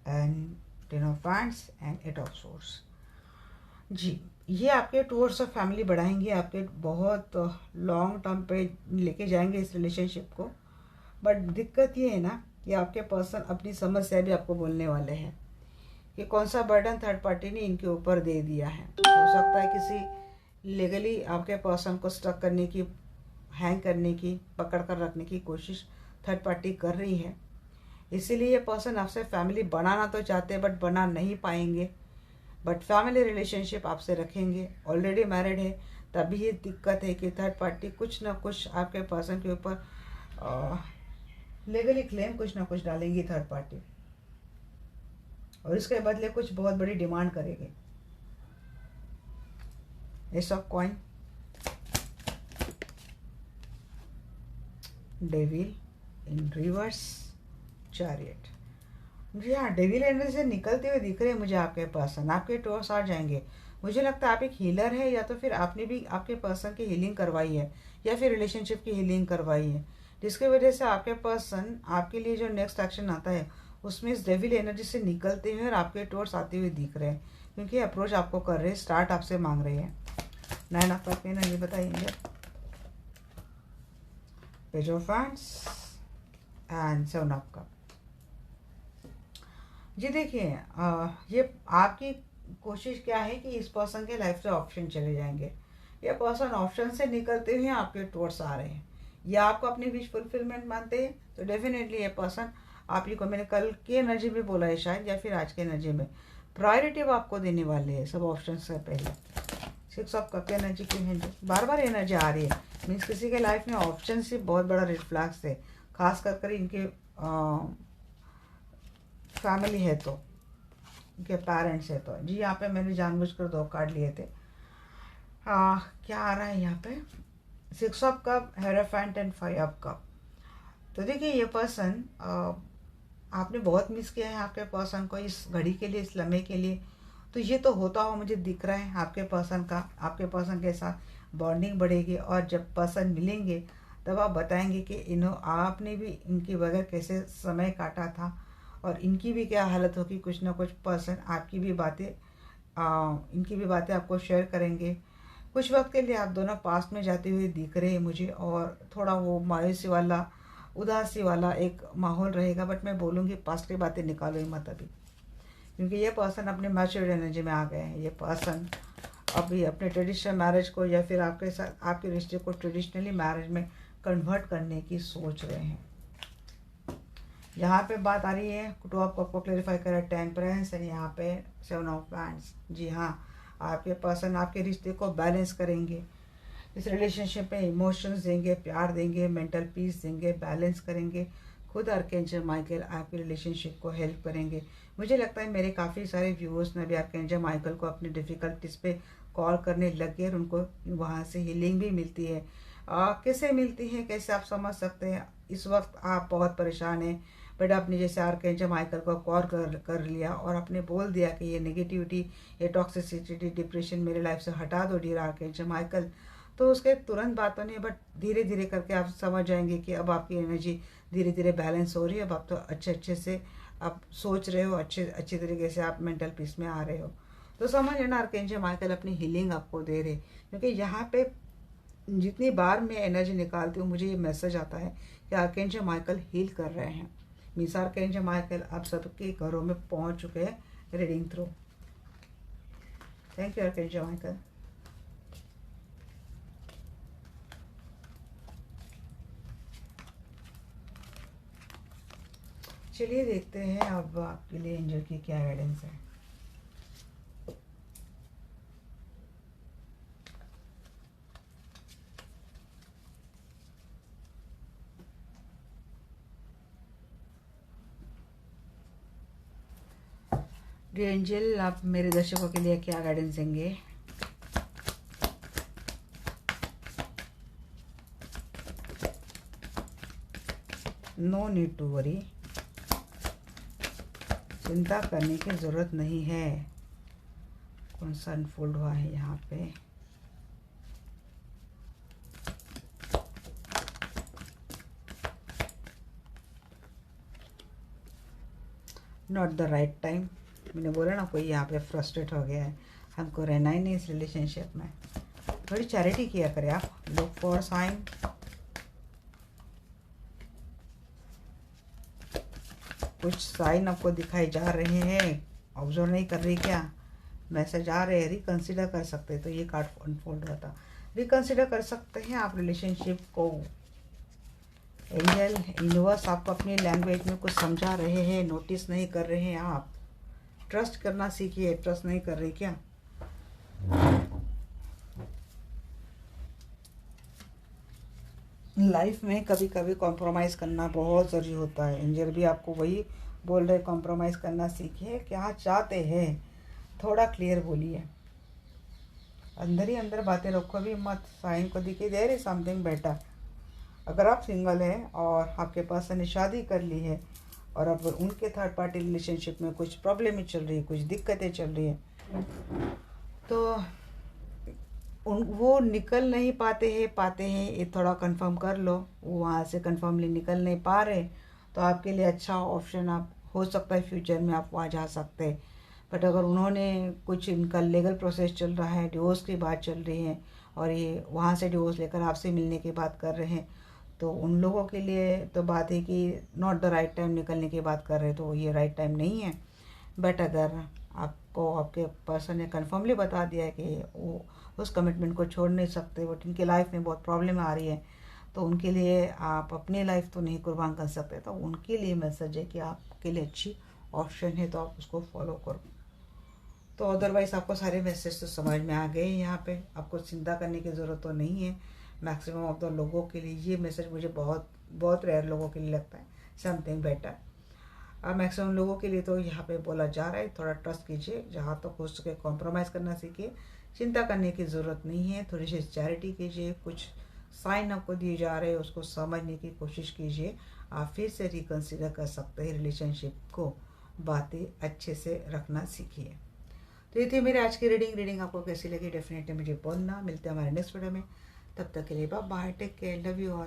and 10 of wands and 8 of swords. जी, ये आपके टूवर्ड्स ऑफ फैमिली बढ़ाएंगे, आपके बहुत लॉन्ग टर्म पे लेके जाएंगे इस रिलेशनशिप को। बट दिक्कत ये है ना कि आपके पर्सन अपनी समस्या भी आपको बोलने वाले हैं कि कौन सा बर्डन थर्ड पार्टी ने इनके ऊपर दे दिया है। हो सकता है किसी लीगली आपके पर्सन को स्टक करने की, हैंग करने की, पकड़ कर रखने की कोशिश थर्ड पार्टी कर रही है। इसीलिए ये पर्सन आपसे फैमिली बनाना तो चाहते हैं बट बना नहीं पाएंगे, बट फैमिली रिलेशनशिप आपसे रखेंगे। ऑलरेडी मैरिड है, तभी ये दिक्कत है कि थर्ड पार्टी कुछ ना कुछ आपके पर्सन के ऊपर लीगली क्लेम कुछ ना कुछ डालेंगी थर्ड पार्टी, और इसके बदले कुछ बहुत बड़ी डिमांड करेगी। Ace of coin, devil in reverse, chariot. जी हाँ, डेविल एनर्जी से निकलते हुए दिख रहे हैं मुझे आपके पर्सन, आपके टोर्स आ जाएंगे। मुझे लगता है आप एक हीलर है, या तो फिर आपने भी आपके पर्सन की हीलिंग करवाई है, या फिर रिलेशनशिप की हीलिंग करवाई है, जिसकी वजह से आपके पर्सन आपके लिए जो नेक्स्ट एक्शन आता है उसमें इस डेविल एनर्जी से निकलते हुए और आपके टोर्स आते हुए दिख रहे हैं, क्योंकि अप्रोच आपको कर रहे हैं, स्टार्ट आपसे मांग रहे हैं। 9 ऑफ कप एनर्जी बताइए। Page of wands and 7 of cup. जी देखिए, ये आपकी कोशिश क्या है कि इस पर्सन के लाइफ से ऑप्शन चले जाएंगे। ये पर्सन ऑप्शन से निकलते हुए आपके टुवर्ड्स आ रहे हैं, या आपको अपनी विश फुलफिलमेंट मानते हैं तो डेफिनेटली ये पर्सन आप ही को, मैंने कल की एनर्जी में बोला है शायद, या फिर आज की एनर्जी में, प्रायोरिटी वो आपको देने वाले हैं सब ऑप्शन से पहले। 6 ऑफ कप एनर्जी की है, बार बार एनर्जी आ रही है, मीन्स किसी के लाइफ में ऑप्शन से बहुत बड़ा रेड फ्लैग्स है, खास कर इनके फैमिली है तो, उनके पेरेंट्स है तो। जी यहाँ पे मैंने जानबूझकर 2 कार्ड लिए थे। क्या आ रहा है यहाँ पे, 6 of cup, hierophant and 5 of cup. तो देखिए ये पर्सन, आपने बहुत मिस किया है आपके पर्सन को इस घड़ी के लिए, इस लम्हे के लिए। तो ये तो होता हुआ मुझे दिख रहा है आपके पर्सन का, आपके पर्सन के साथ बॉन्डिंग बढ़ेगी, और जब पर्सन मिलेंगे तब आप बताएंगे कि आपने भी इनके बगैर कैसे समय काटा था, और इनकी भी क्या हालत होगी। कुछ ना कुछ पर्सन आपकी भी बातें, इनकी भी बातें आपको शेयर करेंगे। कुछ वक्त के लिए आप दोनों पास में जाते हुए दिख रहे हैं मुझे, और थोड़ा वो मायूसी वाला, उदासी वाला एक माहौल रहेगा। बट मैं बोलूँगी पास्ट की बातें निकालो ही मत अभी, क्योंकि ये पर्सन अपने मैच्योर्ड एनर्जी में आ गए हैं। ये पर्सन अभी अपने ट्रेडिशनल मैरिज को, या फिर आपके साथ आपके रिश्ते को ट्रेडिशनली मैरिज में कन्वर्ट करने की सोच रहे हैं। यहाँ पे बात आ रही है 2 ऑफ कप को क्लेरिफाई करें, टेम्परेंस, एंड यहाँ पे 7 ऑफ वैंड्स। जी हाँ, आपके पर्सन आपके रिश्ते को बैलेंस करेंगे। इस रिलेशनशिप में इमोशंस देंगे, प्यार देंगे, मेंटल पीस देंगे, बैलेंस करेंगे। खुद आर्कएंजल माइकल आपके रिलेशनशिप को हेल्प करेंगे। मुझे लगता है मेरे काफ़ी सारे व्यूअर्स ने भी आर्कएंजल माइकल को अपनी डिफ़िकल्टीज पे कॉल करने लग गए और उनको वहाँ से हीलिंग भी मिलती है। कैसे मिलती है, कैसे आप समझ सकते हैं। इस वक्त आप बहुत परेशान हैं, बट आपने जैसे आर्कएंजल माइकल को कॉल कर लिया और आपने बोल दिया कि ये नेगेटिविटी, ये टॉक्सिसिटी, डिप्रेशन मेरे लाइफ से हटा दो डियर आर्कएंजल माइकल, तो उसके तुरंत बात तो नहीं, बट धीरे धीरे करके आप समझ जाएंगे कि अब आपकी एनर्जी धीरे धीरे बैलेंस हो रही है। अब आप तो अच्छे से आप सोच रहे हो, अच्छे तरीके से आप मेंटल पीस में आ रहे हो। तो समझ लेना आर्कएंजल माइकल अपनी हीलिंग आपको दे रहे, क्योंकि यहाँ पे जितनी बार मैं एनर्जी निकालती हूँ मुझे ये मैसेज आता है कि आर्कएंजल माइकल हील कर रहे हैं। मीन्स आर्कएंजल माइकल आप सबके घरों में पहुँच चुके हैं reading through. Thank you archangel Michael. चलिए देखते हैं अब आपके लिए एंजल की क्या गाइडेंस है। एंजल आप मेरे दर्शकों के लिए क्या गाइडेंस देंगे। नो नीड टू वरी, चिंता करने की ज़रूरत नहीं है। कौन सा अनफोल्ड हुआ है यहाँ पे। Not the right time. मैंने बोला ना कोई यहाँ पे फ्रस्ट्रेट हो गया है, हमको रहना ही नहीं इस रिलेशनशिप में। थोड़ी चैरिटी किया करें आप। Look for sign. कुछ साइन आपको दिखाई जा रहे हैं, ऑब्जर्व नहीं कर रही क्या। मैसेज आ रहे हैं, रिकंसिडर कर सकते हैं। तो ये कार्ड अनफोल्ड होता, रिकंसिडर कर सकते हैं आप रिलेशनशिप को। एंजल यूनिवर्स आपको अपनी लैंग्वेज में कुछ समझा रहे हैं, नोटिस नहीं कर रहे हैं आप। ट्रस्ट करना सीखिए। ट्रस्ट नहीं कर रही क्या। लाइफ में कभी कभी कॉम्प्रोमाइज़ करना बहुत ज़रूरी होता है। एंजल भी आपको वही बोल रहे, कॉम्प्रोमाइज़ करना सीखिए। क्या चाहते हैं थोड़ा क्लियर बोलिए। अंदर ही अंदर बातें रखो भी मत। साइन को दिखे दे रही समथिंग बेटर। अगर आप सिंगल हैं और आपके पर्सन ने शादी कर ली है और अब उनके थर्ड पार्टी रिलेशनशिप में कुछ प्रॉब्लम चल रही है, कुछ दिक्कतें चल रही है, तो वो निकल नहीं पाते हैं ये थोड़ा कंफर्म कर लो। वो वहाँ से कंफर्मली निकल नहीं पा रहे, तो आपके लिए अच्छा ऑप्शन आप हो सकता है फ्यूचर में आप वहाँ जा सकते हैं। बट अगर उन्होंने कुछ, इनका लीगल प्रोसेस चल रहा है, डिवोर्स की बात चल रही है और ये वहाँ से डिवोर्स लेकर आपसे मिलने की बात कर रहे हैं, तो उन लोगों के लिए तो बात है कि नॉट द राइट टाइम निकलने की बात कर रहे हैं, तो ये राइट टाइम नहीं है। बट अगर आपको आपके पर्सन ने कन्फर्मली बता दिया है कि वो उस कमिटमेंट को छोड़ नहीं सकते, बट इनके लाइफ में बहुत प्रॉब्लम आ रही है, तो उनके लिए आप अपनी लाइफ तो नहीं कुर्बान कर सकते। तो उनके लिए मैसेज है कि आपके लिए अच्छी ऑप्शन है, तो आप उसको फॉलो करो। तो अदरवाइज़ आपको सारे मैसेज तो समझ में आ गए। यहाँ पे आपको चिंता करने की ज़रूरत तो नहीं है। मैक्सिमम ऑफ द लोगों के लिए ये मैसेज, मुझे बहुत रेयर लोगों के लिए लगता है समथिंग बेटर। मैक्सिमम लोगों के लिए तो यहाँ पे बोला जा रहा है थोड़ा ट्रस्ट कीजिए, जहाँ तक हो सके कॉम्प्रोमाइज़ करना सीखिए। चिंता करने की ज़रूरत नहीं है। थोड़ी सी चैरिटी कीजिए। कुछ साइन आपको दिए जा रहे हैं उसको समझने की कोशिश कीजिए। आप फिर से रिकंसिडर कर सकते हैं रिलेशनशिप को। बातें अच्छे से रखना सीखिए। तो ये थी मेरी आज की रीडिंग आपको कैसी लगी डेफिनेटली मुझे बोलना। मिलते हैं हमारे नेक्स्ट वीडियो में। तब तक के लिए bye bye, take care, love you all.